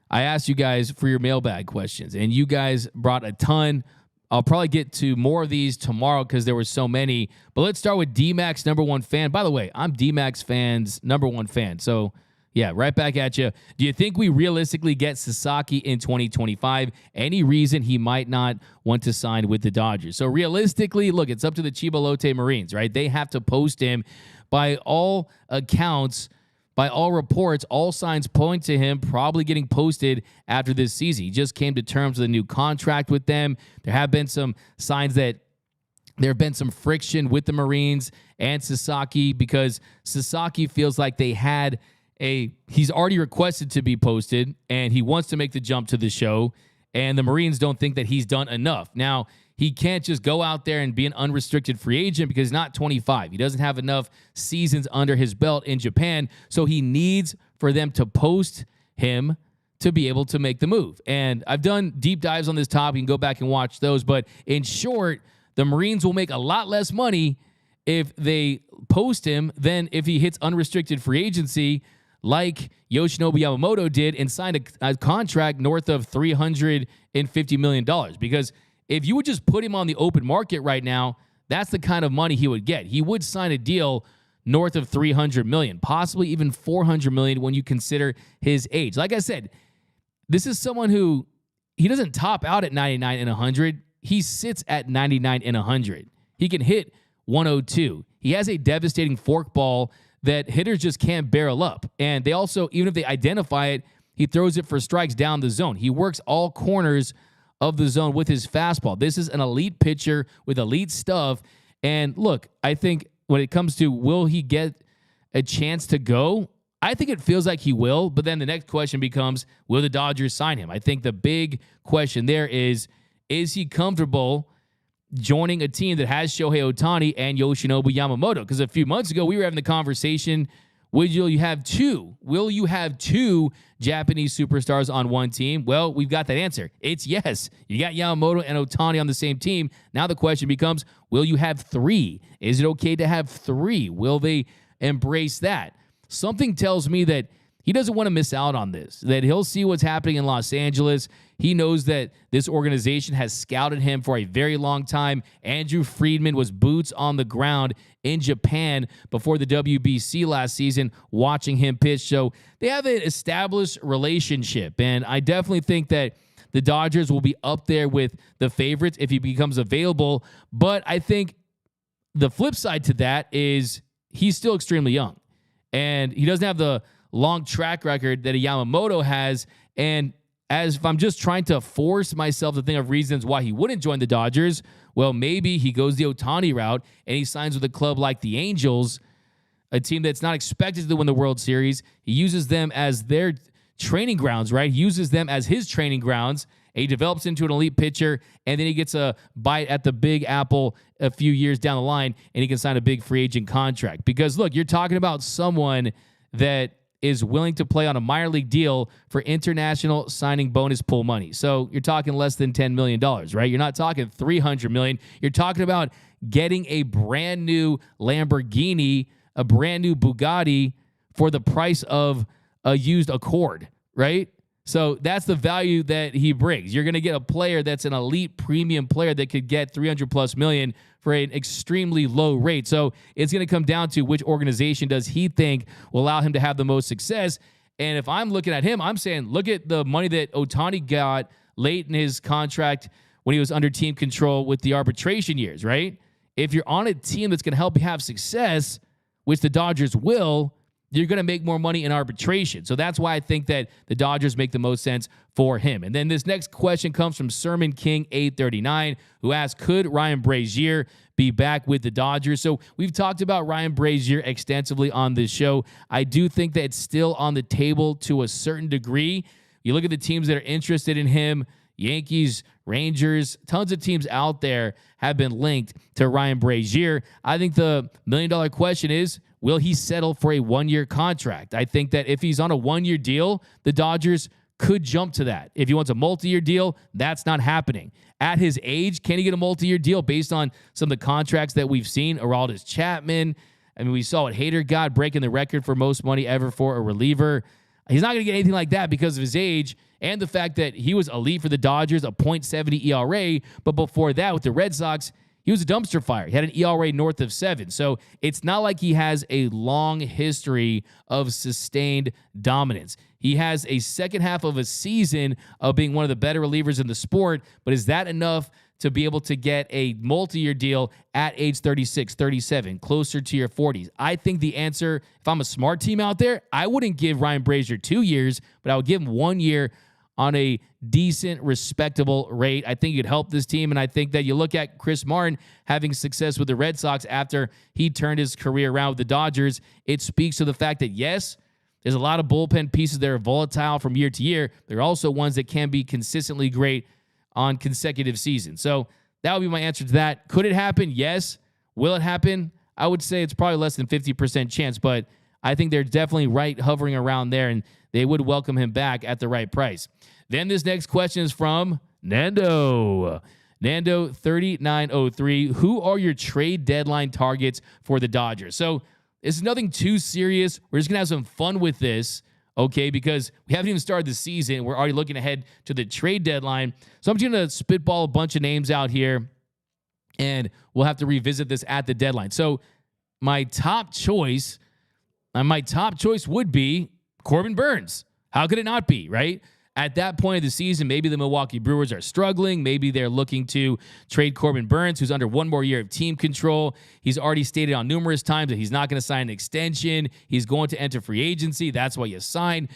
I asked you guys for your mailbag questions, and you guys brought a ton. I'll probably get to more of these tomorrow because there were so many. But let's start with D-Max #1 fan. By the way, I'm D-Max fans #1 fan. So yeah, right back at you. Do you think we realistically get Sasaki in 2025? Any reason he might not want to sign with the Dodgers? So realistically, look, it's up to the Chibalote Marines, right? They have to post him. By all accounts, by all reports, all signs point to him probably getting posted after this season. He just came to terms with a new contract with them. There have been some signs that there have been some friction with the Marines and Sasaki because Sasaki feels like they had he's already requested to be posted, and he wants to make the jump to the show, and the Marines don't think that he's done enough. Now, he can't just go out there and be an unrestricted free agent because he's not 25. He doesn't have enough seasons under his belt in Japan, so he needs for them to post him to be able to make the move. And I've done deep dives on this topic. You can go back and watch those, but in short, the Marines will make a lot less money if they post him than if he hits unrestricted free agency like Yoshinobu Yamamoto did and signed a contract north of $350 million. Because if you would just put him on the open market right now, that's the kind of money he would get. He would sign a deal north of $300 million, possibly even $400 million when you consider his age. Like I said, this is someone who, he doesn't top out at 99 and 100. He sits at 99 and 100. He can hit 102. He has a devastating forkball that hitters just can't barrel up. And they also, even if they identify it, he throws it for strikes down the zone. He works all corners of the zone with his fastball. This is an elite pitcher with elite stuff. And look, I think when it comes to will he get a chance to go, I think it feels like he will. But then the next question becomes, will the Dodgers sign him? I think the big question there is he comfortable joining a team that has Shohei Ohtani and Yoshinobu Yamamoto? Because a few months ago, we were having the conversation, will you have two Japanese superstars on one team? Well, we've got that answer. It's yes. You got Yamamoto and Ohtani on the same team. Now the question becomes, will you have three? Is it okay to have three? Will they embrace that? Something tells me that he doesn't want to miss out on this, that he'll see what's happening in Los Angeles. He knows that this organization has scouted him for a very long time. Andrew Friedman was boots on the ground in Japan before the WBC last season, watching him pitch. So they have an established relationship, and I definitely think that the Dodgers will be up there with the favorites if he becomes available. But I think the flip side to that is he's still extremely young, and he doesn't have the long track record that a Yamamoto has. And as if I'm just trying to force myself to think of reasons why he wouldn't join the Dodgers, well, maybe he goes the Ohtani route and he signs with a club like the Angels, a team that's not expected to win the World Series. He uses them as their training grounds, right? He uses them as his training grounds. And he develops into an elite pitcher, and then he gets a bite at the big apple a few years down the line, and he can sign a big free agent contract. Because, look, you're talking about someone that is willing to play on a minor league deal for international signing bonus pool money. So you're talking less than $10 million, right? You're not talking $300 million. You're talking about getting a brand new Lamborghini, a brand new Bugatti for the price of a used Accord, right? So that's the value that he brings. You're going to get a player that's an elite premium player that could get $300+ million for an extremely low rate. So it's going to come down to which organization does he think will allow him to have the most success. And if I'm looking at him, I'm saying, look at the money that Ohtani got late in his contract when he was under team control with the arbitration years, right? If you're on a team that's going to help you have success, which the Dodgers will, you're going to make more money in arbitration. So that's why I think that the Dodgers make the most sense for him. And then this next question comes from Sermon King 839, who asks, could Ryan Brazier be back with the Dodgers? So we've talked about Ryan Brazier extensively on this show. I do think that it's still on the table to a certain degree. You look at the teams that are interested in him, Yankees, Rangers, tons of teams out there have been linked to Ryan Brazier. I think the million-dollar question is, will he settle for a one-year contract? I think that if he's on a one-year deal, the Dodgers could jump to that. If he wants a multi-year deal, that's not happening. At his age, can he get a multi-year deal based on some of the contracts that we've seen? Aroldis Chapman. I mean, we saw what Hader got, breaking the record for most money ever for a reliever. He's not going to get anything like that because of his age and the fact that he was elite for the Dodgers, a .70 ERA. But before that, with the Red Sox, he was a dumpster fire. He had an ERA north of 7. So it's not like he has a long history of sustained dominance. He has a second half of a season of being one of the better relievers in the sport, but is that enough to be able to get a multi-year deal at age 36, 37, closer to your 40s? I think the answer, if I'm a smart team out there, I wouldn't give Ryan Brazier 2 years, but I would give him 1 year on a decent, respectable rate. I think it could help this team, and I think that you look at Chris Martin having success with the Red Sox after he turned his career around with the Dodgers. It speaks to the fact that, yes, there's a lot of bullpen pieces that are volatile from year to year. There are also ones that can be consistently great on consecutive seasons. So that would be my answer to that. Could it happen? Yes. Will it happen? I would say it's probably less than 50% chance, but I think they're definitely right hovering around there, and they would welcome him back at the right price. Then this next question is from Nando. Nando 3903. Who are your trade deadline targets for the Dodgers? So it's nothing too serious. We're just going to have some fun with this, okay, because we haven't even started the season. We're already looking ahead to the trade deadline. So I'm just going to spitball a bunch of names out here, and we'll have to revisit this at the deadline. So my top choice would be Corbin Burnes. How could it not be, right? At that point of the season, maybe the Milwaukee Brewers are struggling. Maybe they're looking to trade Corbin Burnes, who's under one more year of team control. He's already stated on numerous times that he's not going to sign an extension. He's going to enter free agency. That's why you sign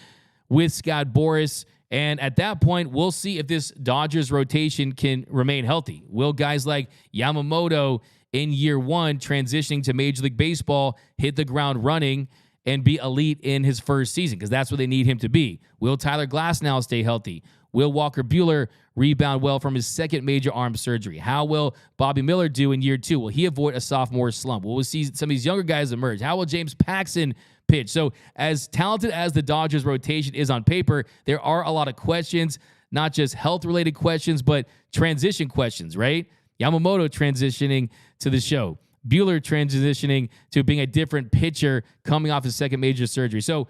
with Scott Boras. And at that point, we'll see if this Dodgers rotation can remain healthy. Will guys like Yamamoto in year one transitioning to Major League Baseball hit the ground running and be elite in his first season? Because that's what they need him to be. Will Tyler Glasnow stay healthy? Will Walker Buehler rebound well from his second major arm surgery? How will Bobby Miller do in year two? Will he avoid a sophomore slump? Will we see some of these younger guys emerge? How will James Paxton pitch? So as talented as the Dodgers rotation is on paper, there are a lot of questions, not just health-related questions, but transition questions, right? Yamamoto transitioning to the show. Buehler transitioning to being a different pitcher coming off his second major surgery. So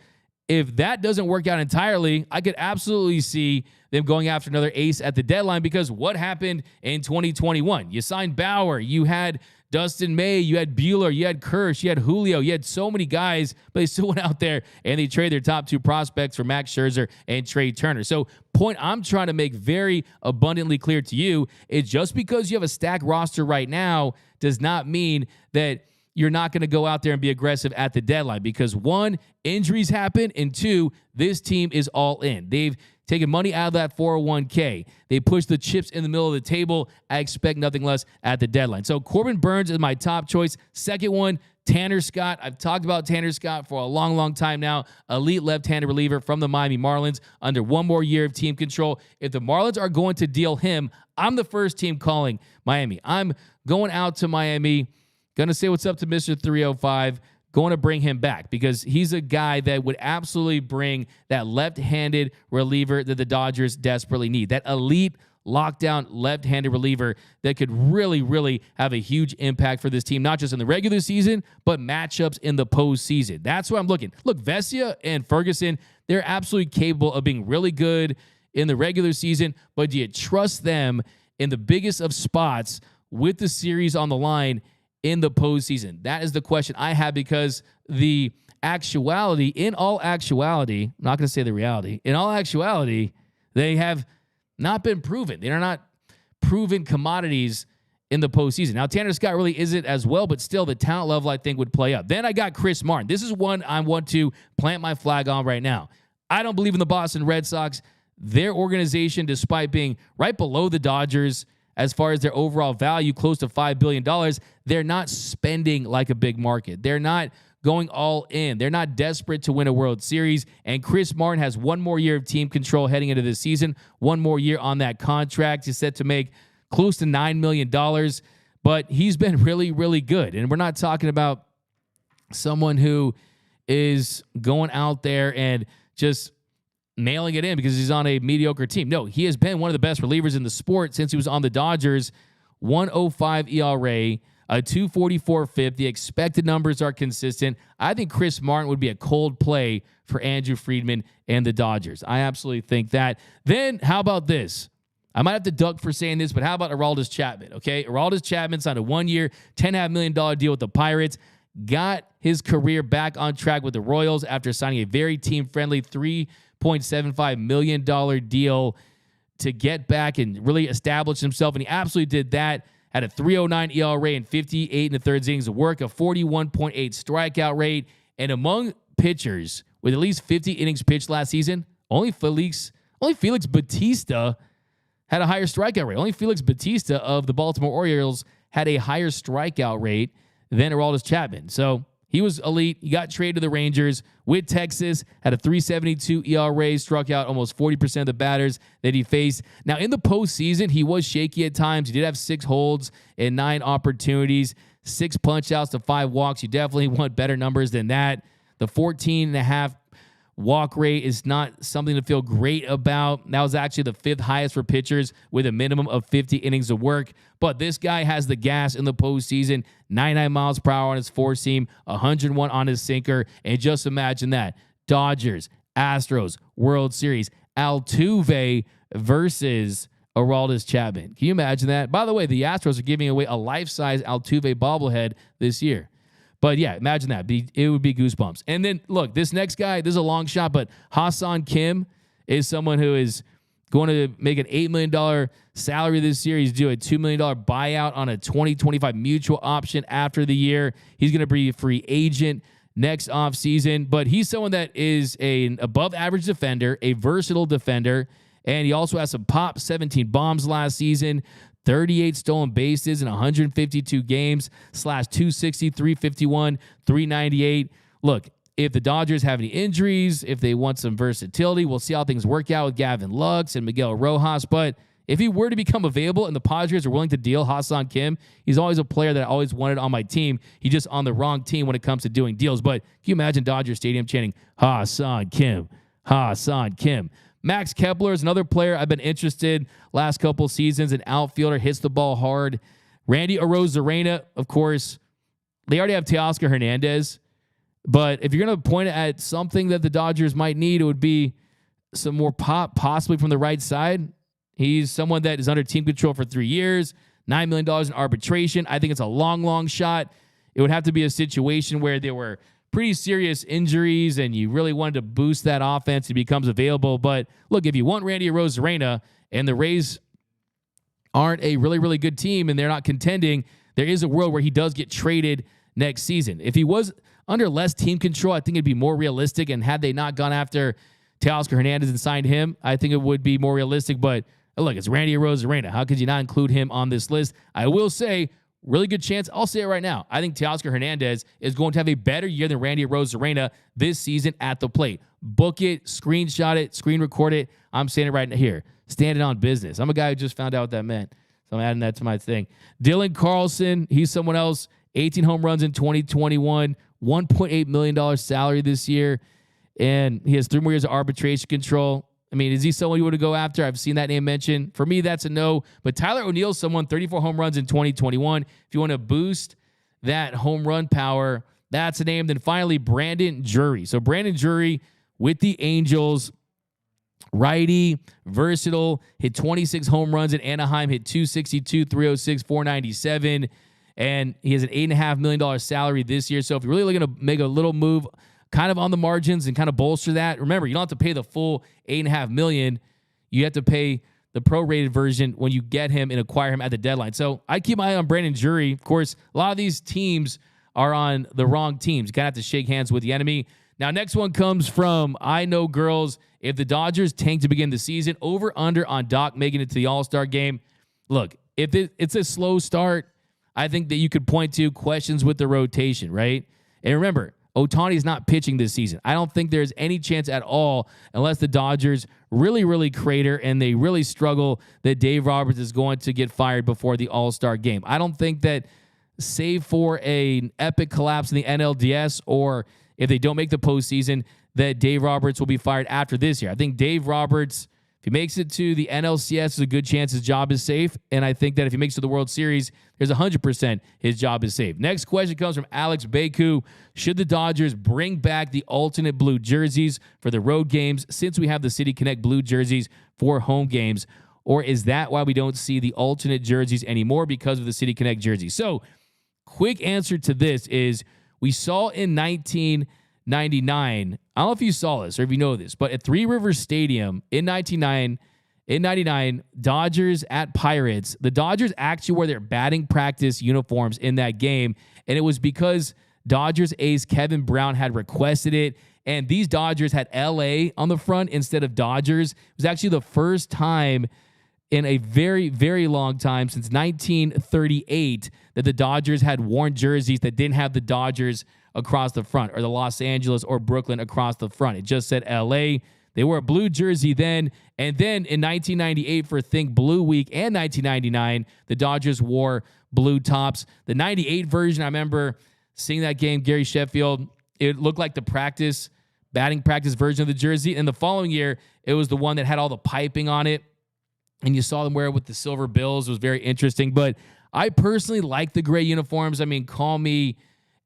if that doesn't work out entirely, I could absolutely see them going after another ace at the deadline, because what happened in 2021? You signed Bauer, you had Dustin May, you had Buehler, you had Kersh, you had Julio, you had so many guys, but they still went out there and they traded their top two prospects for Max Scherzer and Trey Turner. So point I'm trying to make very abundantly clear to you is just because you have a stacked roster right now does not mean that you're not going to go out there and be aggressive at the deadline, because one, injuries happen, and two, this team is all in. They've taken money out of that 401k. They push the chips in the middle of the table. I expect nothing less at the deadline. So Corbin Burnes is my top choice. Second one, Tanner Scott. I've talked about Tanner Scott for a long, long time now. Elite left-handed reliever from the Miami Marlins under one more year of team control. If the Marlins are going to deal him, I'm the first team calling Miami. I'm going out to Miami, going to say what's up to Mr. 305, going to bring him back, because he's a guy that would absolutely bring that left-handed reliever that the Dodgers desperately need, that elite lockdown left-handed reliever that could really, really have a huge impact for this team, not just in the regular season, but matchups in the postseason. That's where I'm looking. Look, Vesia and Ferguson, they're absolutely capable of being really good in the regular season, but do you trust them in the biggest of spots with the series on the line in the postseason? That is the question I have, because in all actuality, I'm not going to say the reality, in all actuality, they have not been proven. They're not proven commodities in the postseason. Now, Tanner Scott really isn't as well, but still the talent level, I think, would play up. Then I got Chris Martin. This is one I want to plant my flag on right now. I don't believe in the Boston Red Sox. Their organization, despite being right below the Dodgers as far as their overall value, close to $5 billion, they're not spending like a big market. They're not going all in. They're not desperate to win a World Series. And Chris Martin has one more year of team control heading into this season, one more year on that contract. He's set to make close to $9 million, but he's been really, really good. And we're not talking about someone who is going out there and just mailing it in because he's on a mediocre team. No, he has been one of the best relievers in the sport since he was on the Dodgers. 1.05 ERA, a 2.44 FIP. The expected numbers are consistent. I think Chris Martin would be a cold play for Andrew Friedman and the Dodgers. I absolutely think that. Then how about this? I might have to duck for saying this, but how about Aroldis Chapman? Okay, Aroldis Chapman signed a 1 year, $10.5 million deal with the Pirates. Got his career back on track with the Royals after signing a very team-friendly $3.75 million deal to get back and really establish himself. And he absolutely did that. Had a 3.09 ERA and 58 1/3 innings of work, a 41.8 strikeout rate. And among pitchers with at least 50 innings pitched last season, only Felix Bautista had a higher strikeout rate. Only Felix Bautista of the Baltimore Orioles had a higher strikeout rate than Aroldis Chapman. So he was elite. He got traded to the Rangers with Texas, had a 3.72 ERA, struck out almost 40% of the batters that he faced. Now, in the postseason, he was shaky at times. He did have 6 holds and 9 opportunities, 6 punch-outs to 5 walks. You definitely want better numbers than that. The 14.5 walk rate is not something to feel great about. That was actually the 5th highest for pitchers with a minimum of 50 innings of work. But this guy has the gas in the postseason, 99 miles per hour on his four-seam, 101 on his sinker. And just imagine that. Dodgers, Astros, World Series, Altuve versus Aroldis Chapman. Can you imagine that? By the way, the Astros are giving away a life-size Altuve bobblehead this year. But yeah, imagine that. It would be goosebumps. And then, look, this next guy, this is a long shot, but Hassan Kim is someone who is going to make an $8 million salary this year. He's due a $2 million buyout on a 2025 mutual option after the year. He's going to be a free agent next offseason. But he's someone that is an above-average defender, a versatile defender, and he also has some pop, 17 bombs last season, 38 stolen bases in 152 games, /260, 351, 398. Look, if the Dodgers have any injuries, if they want some versatility, we'll see how things work out with Gavin Lux and Miguel Rojas. But if he were to become available and the Padres are willing to deal Hassan Kim, he's always a player that I always wanted on my team. He's just on the wrong team when it comes to doing deals. But can you imagine Dodger Stadium chanting, Hassan Kim, Hassan Kim? Max Kepler is another player I've been interested last couple seasons. An outfielder, hits the ball hard. Randy Arozarena, of course. They already have Teoscar Hernandez. But if you're going to point at something that the Dodgers might need, it would be some more pop, possibly from the right side. He's someone that is under team control for 3 years, $9 million in arbitration. I think it's a long, long shot. It would have to be a situation where there were pretty serious injuries and you really wanted to boost that offense. He becomes available. But look, if you want Randy Arozarena and the Rays aren't a really, really good team and they're not contending, there is a world where he does get traded next season. If he was under less team control, I think it'd be more realistic. And had they not gone after Teoscar Hernandez and signed him, I think it would be more realistic. But look, it's Randy Arozarena. How could you not include him on this list? I will say, really good chance. I'll say it right now. I think Teoscar Hernandez is going to have a better year than Randy Arozarena this season at the plate. Book it, screenshot it, screen record it. I'm saying it right here. Standing on business. I'm a guy who just found out what that meant. So I'm adding that to my thing. Dylan Carlson, he's someone else. 18 home runs in 2021. $1.8 million salary this year. And he has 3 more years of arbitration control. I mean, is he someone you would go after? I've seen that name mentioned. For me, that's a no. But Tyler O'Neill's someone, 34 home runs in 2021. If you want to boost that home run power, that's a name. Then finally, Brandon Drury. So Brandon Drury with the Angels, righty, versatile, hit 26 home runs in Anaheim, hit 262, 306, 497. And he has an $8.5 million salary this year. So if you're really looking to make a little move kind of on the margins and kind of bolster that, remember, you don't have to pay the full $8.5 million. You have to pay the prorated version when you get him and acquire him at the deadline. So I keep my eye on Brandon Drury. Of course, a lot of these teams are on the wrong teams. You kind of have to shake hands with the enemy. Now, next one comes from I Know Girls. If the Dodgers tank to begin the season, over under on Doc making it to the All-Star game. Look, if it's a slow start, I think that you could point to questions with the rotation, right? And remember, Ohtani's not pitching this season. I don't think there's any chance at all, unless the Dodgers really, really crater and they really struggle, that Dave Roberts is going to get fired before the All-Star game. I don't think that, save for an epic collapse in the NLDS, or if they don't make the postseason, that Dave Roberts will be fired after this year. I think Dave Roberts, if he makes it to the NLCS, there's a good chance his job is safe. And I think that if he makes it to the World Series, there's 100% his job is safe. Next question comes from Alex Baku. Should the Dodgers bring back the alternate blue jerseys for the road games, since we have the City Connect blue jerseys for home games? Or is that why we don't see the alternate jerseys anymore, because of the City Connect jersey? So, quick answer to this is, we saw in 1999, I don't know if you saw this or if you know this, but at Three Rivers Stadium in 99, Dodgers at Pirates, the Dodgers actually wore their batting practice uniforms in that game, and it was because Dodgers ace Kevin Brown had requested it, and these Dodgers had LA on the front instead of Dodgers. It was actually the first time in a very, very long time, since 1938, that the Dodgers had worn jerseys that didn't have the Dodgers across the front, or the Los Angeles or Brooklyn across the front. It just said LA. They wore a blue jersey then. And then in 1998, for Think Blue Week, and 1999, the Dodgers wore blue tops. The 98 version, I remember seeing that game, Gary Sheffield, it looked like the batting practice version of the jersey. And the following year, it was the one that had all the piping on it, and you saw them wear it with the silver bills. It was very interesting. But I personally like the gray uniforms. I mean, call me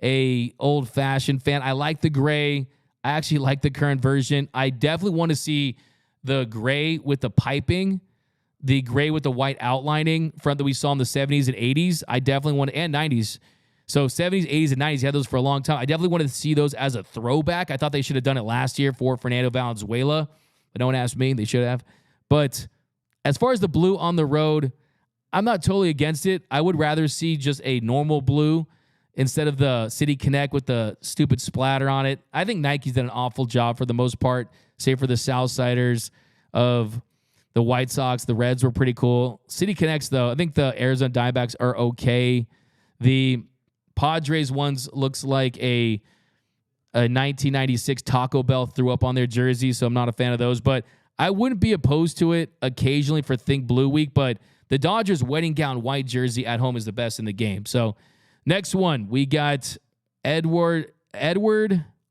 a old-fashioned fan. I like the gray. I actually like the current version. I definitely want to see the gray with the piping, the gray with the white outlining front that we saw in the 70s and 80s. I definitely want to, and 90s. So 70s, 80s, and 90s, you had those for a long time. I definitely wanted to see those as a throwback. I thought they should have done it last year for Fernando Valenzuela, but no one asked me. They should have. But as far as the blue on the road, I'm not totally against it. I would rather see just a normal blue instead of the City Connect with the stupid splatter on it. I think Nike's done an awful job for the most part, save for the Southsiders of the White Sox. The Reds were pretty cool. City Connects, though, I think the Arizona Diamondbacks are okay. The Padres ones looks like a 1996 Taco Bell threw up on their jersey, so I'm not a fan of those. But I wouldn't be opposed to it occasionally for Think Blue Week, but the Dodgers wedding gown white jersey at home is the best in the game. So next one, we got Edward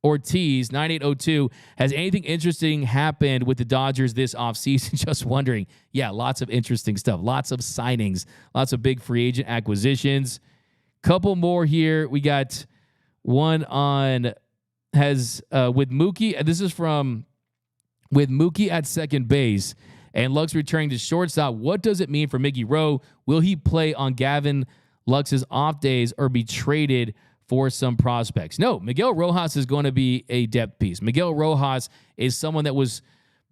Ortiz, 9802. Has anything interesting happened with the Dodgers this offseason? Just wondering. Yeah, lots of interesting stuff. Lots of signings. Lots of big free agent acquisitions. Couple more here. We got one on with Mookie. This is from with Mookie at second base and Lux returning to shortstop. What does it mean for Mickey Rowe? Will he play on Gavin Lux's off days or be traded for some prospects? No, Miguel Rojas is going to be a depth piece. Miguel Rojas is someone that was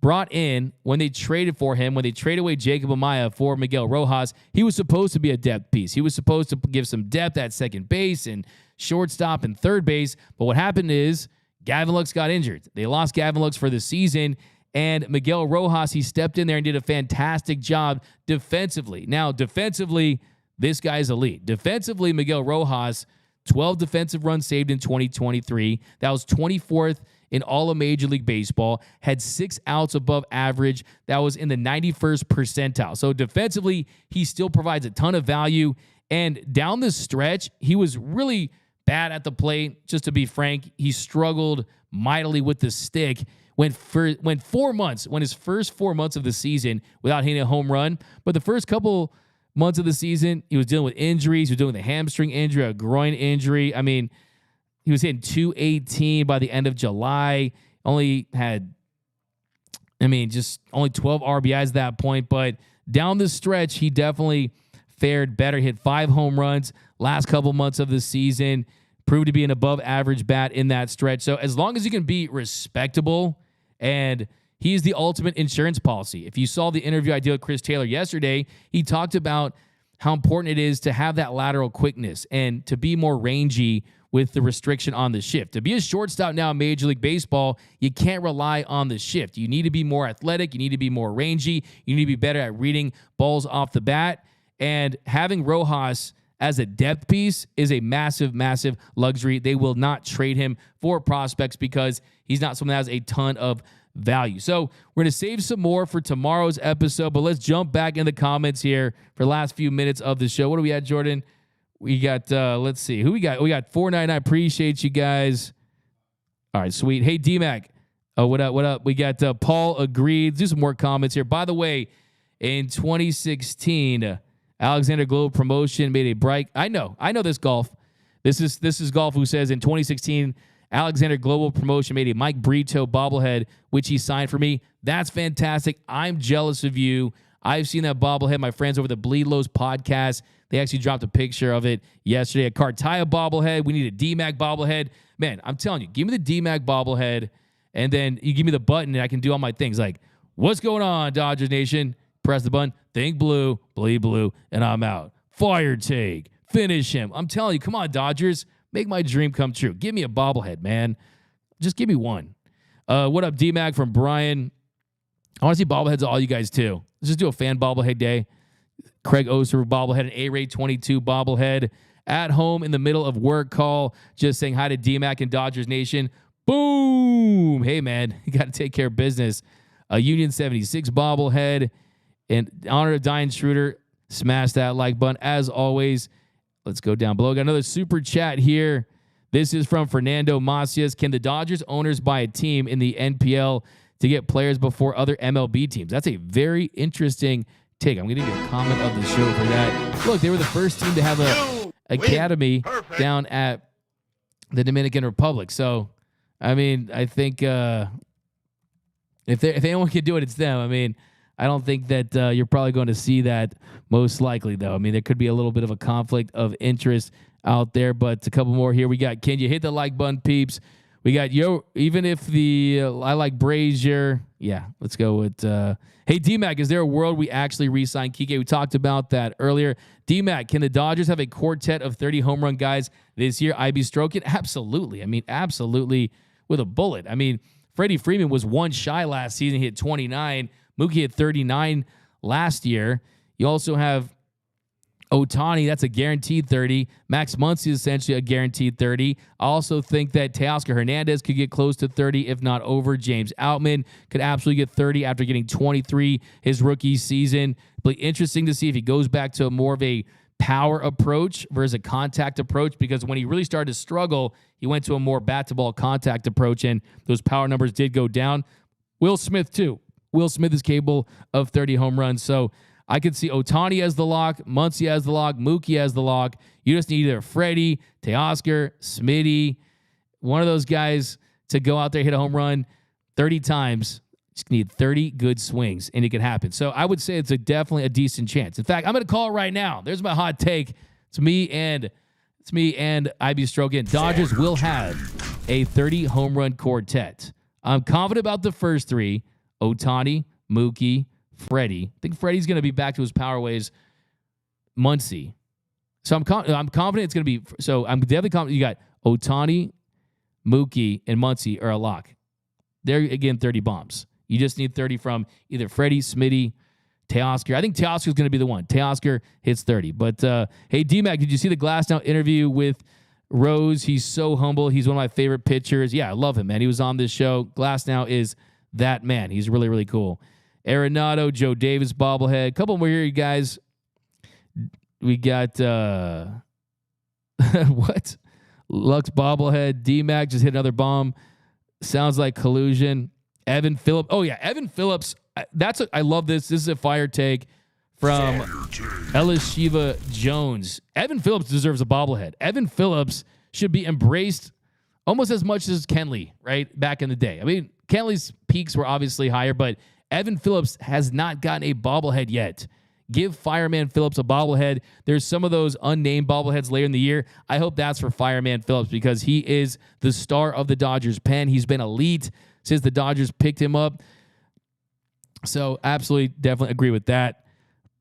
brought in when they traded for him, when they traded away Jacob Amaya for Miguel Rojas. He was supposed to be a depth piece. He was supposed to give some depth at second base and shortstop and third base. But what happened is Gavin Lux got injured. They lost Gavin Lux for the season. And Miguel Rojas, he stepped in there and did a fantastic job defensively. Now, defensively, this guy's elite. Defensively, Miguel Rojas, 12 defensive runs saved in 2023. That was 24th in all of Major League Baseball. Had 6 outs above average. That was in the 91st percentile. So defensively, he still provides a ton of value. And down the stretch, he was really bad at the plate. Just to be frank, he struggled mightily with the stick. went 4 months, went his first 4 months of the season without hitting a home run. But the first couple months of the season, he was dealing with injuries. He was dealing with a hamstring injury, a groin injury. I mean, he was hitting 218 by the end of July. Only had, just only 12 RBIs at that point. But down the stretch, he definitely fared better. He hit 5 home runs last couple months of the season. Proved to be an above average bat in that stretch. So as long as you can be respectable, and he's the ultimate insurance policy. If you saw the interview I did with Chris Taylor yesterday, he talked about how important it is to have that lateral quickness and to be more rangy with the restriction on the shift. To be a shortstop now in Major League Baseball, you can't rely on the shift. You need to be more athletic. You need to be more rangy. You need to be better at reading balls off the bat. And having Rojas as a depth piece is a massive, massive luxury. They will not trade him for prospects because he's not someone that has a ton of value. So we're going to save some more for tomorrow's episode, but let's jump back in the comments here for the last few minutes of the show. What do we at, Jordan? We got, let's see, who we got? We got 499. Appreciate you guys. All right, sweet. Hey, D-Mac. Oh, what up? What up? We got Paul agreed. Let's do some more comments here. By the way, in 2016, Alexander Globe Promotion made a break. I know this golf. This is golf who says in 2016, Alexander Global Promotion made a Mike Brito bobblehead, which he signed for me. That's fantastic. I'm jealous of you. I've seen that bobblehead. My friends over the Bleed Lows podcast, they actually dropped a picture of it yesterday. A Cartaya bobblehead. We need a D-Mac bobblehead. Man, I'm telling you, give me the D-Mac bobblehead, and then you give me the button, and I can do all my things. Like, what's going on, Dodgers Nation? Press the button, think blue, bleed blue, and I'm out. Fire take. Finish him. I'm telling you, come on, Dodgers. Make my dream come true. Give me a bobblehead, man. Just give me one. What up, D-Mac from Brian? I want to see bobbleheads of all you guys, too. Let's just do a fan bobblehead day. Craig Oster bobblehead, an A-Ray 22 bobblehead. At home in the middle of work call. Just saying hi to D-Mac and Dodgers Nation. Boom. Hey, man, you got to take care of business. A Union 76 bobblehead. In honor of Diane Schroeder, smash that like button. As always, let's go down below. Got another super chat here. This is from Fernando Macias. Can the Dodgers owners buy a team in the NPL to get players before other MLB teams? That's a very interesting take. I'm going to give you a comment of the show for that. Look, they were the first team to have a academy down at the Dominican Republic. So, I think if anyone can do it, it's them. I don't think that you're probably going to see that most likely, though. There could be a little bit of a conflict of interest out there, but a couple more here. We got, can you hit the like button, peeps? We got, even if I like Brazier. Yeah, let's go with, hey, D-Mac, is there a world we actually re-sign Kike? We talked about that earlier. D-Mac, can the Dodgers have a quartet of 30 home run guys this year? IB stroking? Absolutely. Absolutely with a bullet. Freddie Freeman was one shy last season. He hit 29. Mookie hit 39 last year. You also have Ohtani. That's a guaranteed 30. Max Muncy is essentially a guaranteed 30. I also think that Teoscar Hernandez could get close to 30, if not over. James Outman could absolutely get 30 after getting 23 his rookie season. But interesting to see if he goes back to more of a power approach versus a contact approach, because when he really started to struggle, he went to a more bat-to-ball contact approach, and those power numbers did go down. Will Smith, too. Will Smith is capable of 30 home runs. So I could see Ohtani as the lock, Muncy as the lock, Mookie as the lock. You just need either Freddie, Teoscar, Smitty, one of those guys to go out there, hit a home run 30 times. Just need 30 good swings, and it could happen. So I would say it's definitely a decent chance. In fact, I'm going to call it right now. There's my hot take. It's me and IB Strogan. Dodgers will have a 30 home run quartet. I'm confident about the first three. Ohtani, Mookie, Freddie. I think Freddie's going to be back to his power ways. Muncy. So I'm confident it's going to be. So I'm definitely confident you got Ohtani, Mookie, and Muncy are a lock. They're, again, 30 bombs. You just need 30 from either Freddie, Smitty, Teoscar. I think Teoscar is going to be the one. Teoscar hits 30. But, hey, D-Mac, did you see the Glassnow interview with Rose? He's so humble. He's one of my favorite pitchers. Yeah, I love him, man. He was on this show. Glassnow is that man. He's really, really cool. Arenado, Joe Davis bobblehead. Couple more here, you guys. We got what? Lux bobblehead. D-Mac just hit another bomb. Sounds like collusion. Evan Phillips. Oh yeah, Evan Phillips. I love this. This is a fire take from Ellis Shiva Jones. Evan Phillips deserves a bobblehead. Evan Phillips should be embraced almost as much as Kenley, right? Back in the day. I mean, Kenley's peaks were obviously higher, but Evan Phillips has not gotten a bobblehead yet. Give Fireman Phillips a bobblehead. There's some of those unnamed bobbleheads later in the year. I hope that's for Fireman Phillips because he is the star of the Dodgers pen. He's been elite since the Dodgers picked him up. So absolutely, definitely agree with that.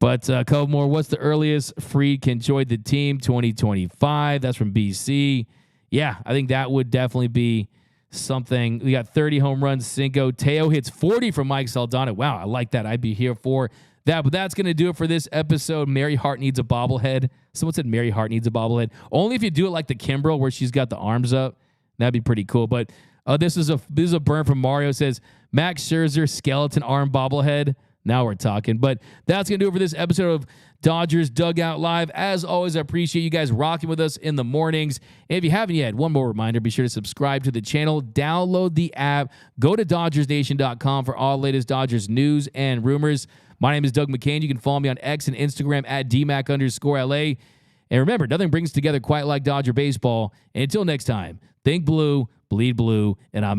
But a couple more. What's the earliest Fried can join the team? 2025. That's from BC. Yeah, I think that would definitely be something. We got 30 home runs. Cinco. Teo hits 40 from Mike Saldana. Wow, I like that. I'd be here for that. But that's going to do it for this episode. Mary Hart needs a bobblehead. Someone said Mary Hart needs a bobblehead. Only if you do it like the Kimbrel where she's got the arms up. That'd be pretty cool. But this is a burn from Mario. It says Max Scherzer skeleton arm bobblehead. Now we're talking. But that's going to do it for this episode of Dodgers Dugout Live. As always, I appreciate you guys rocking with us in the mornings. And if you haven't yet, one more reminder, be sure to subscribe to the channel, download the app, go to DodgersNation.com for all the latest Dodgers news and rumors. My name is Doug McCain. You can follow me on X and Instagram at DMAC_LA. And remember, nothing brings together quite like Dodger baseball. And until next time, think blue, bleed blue, and I'm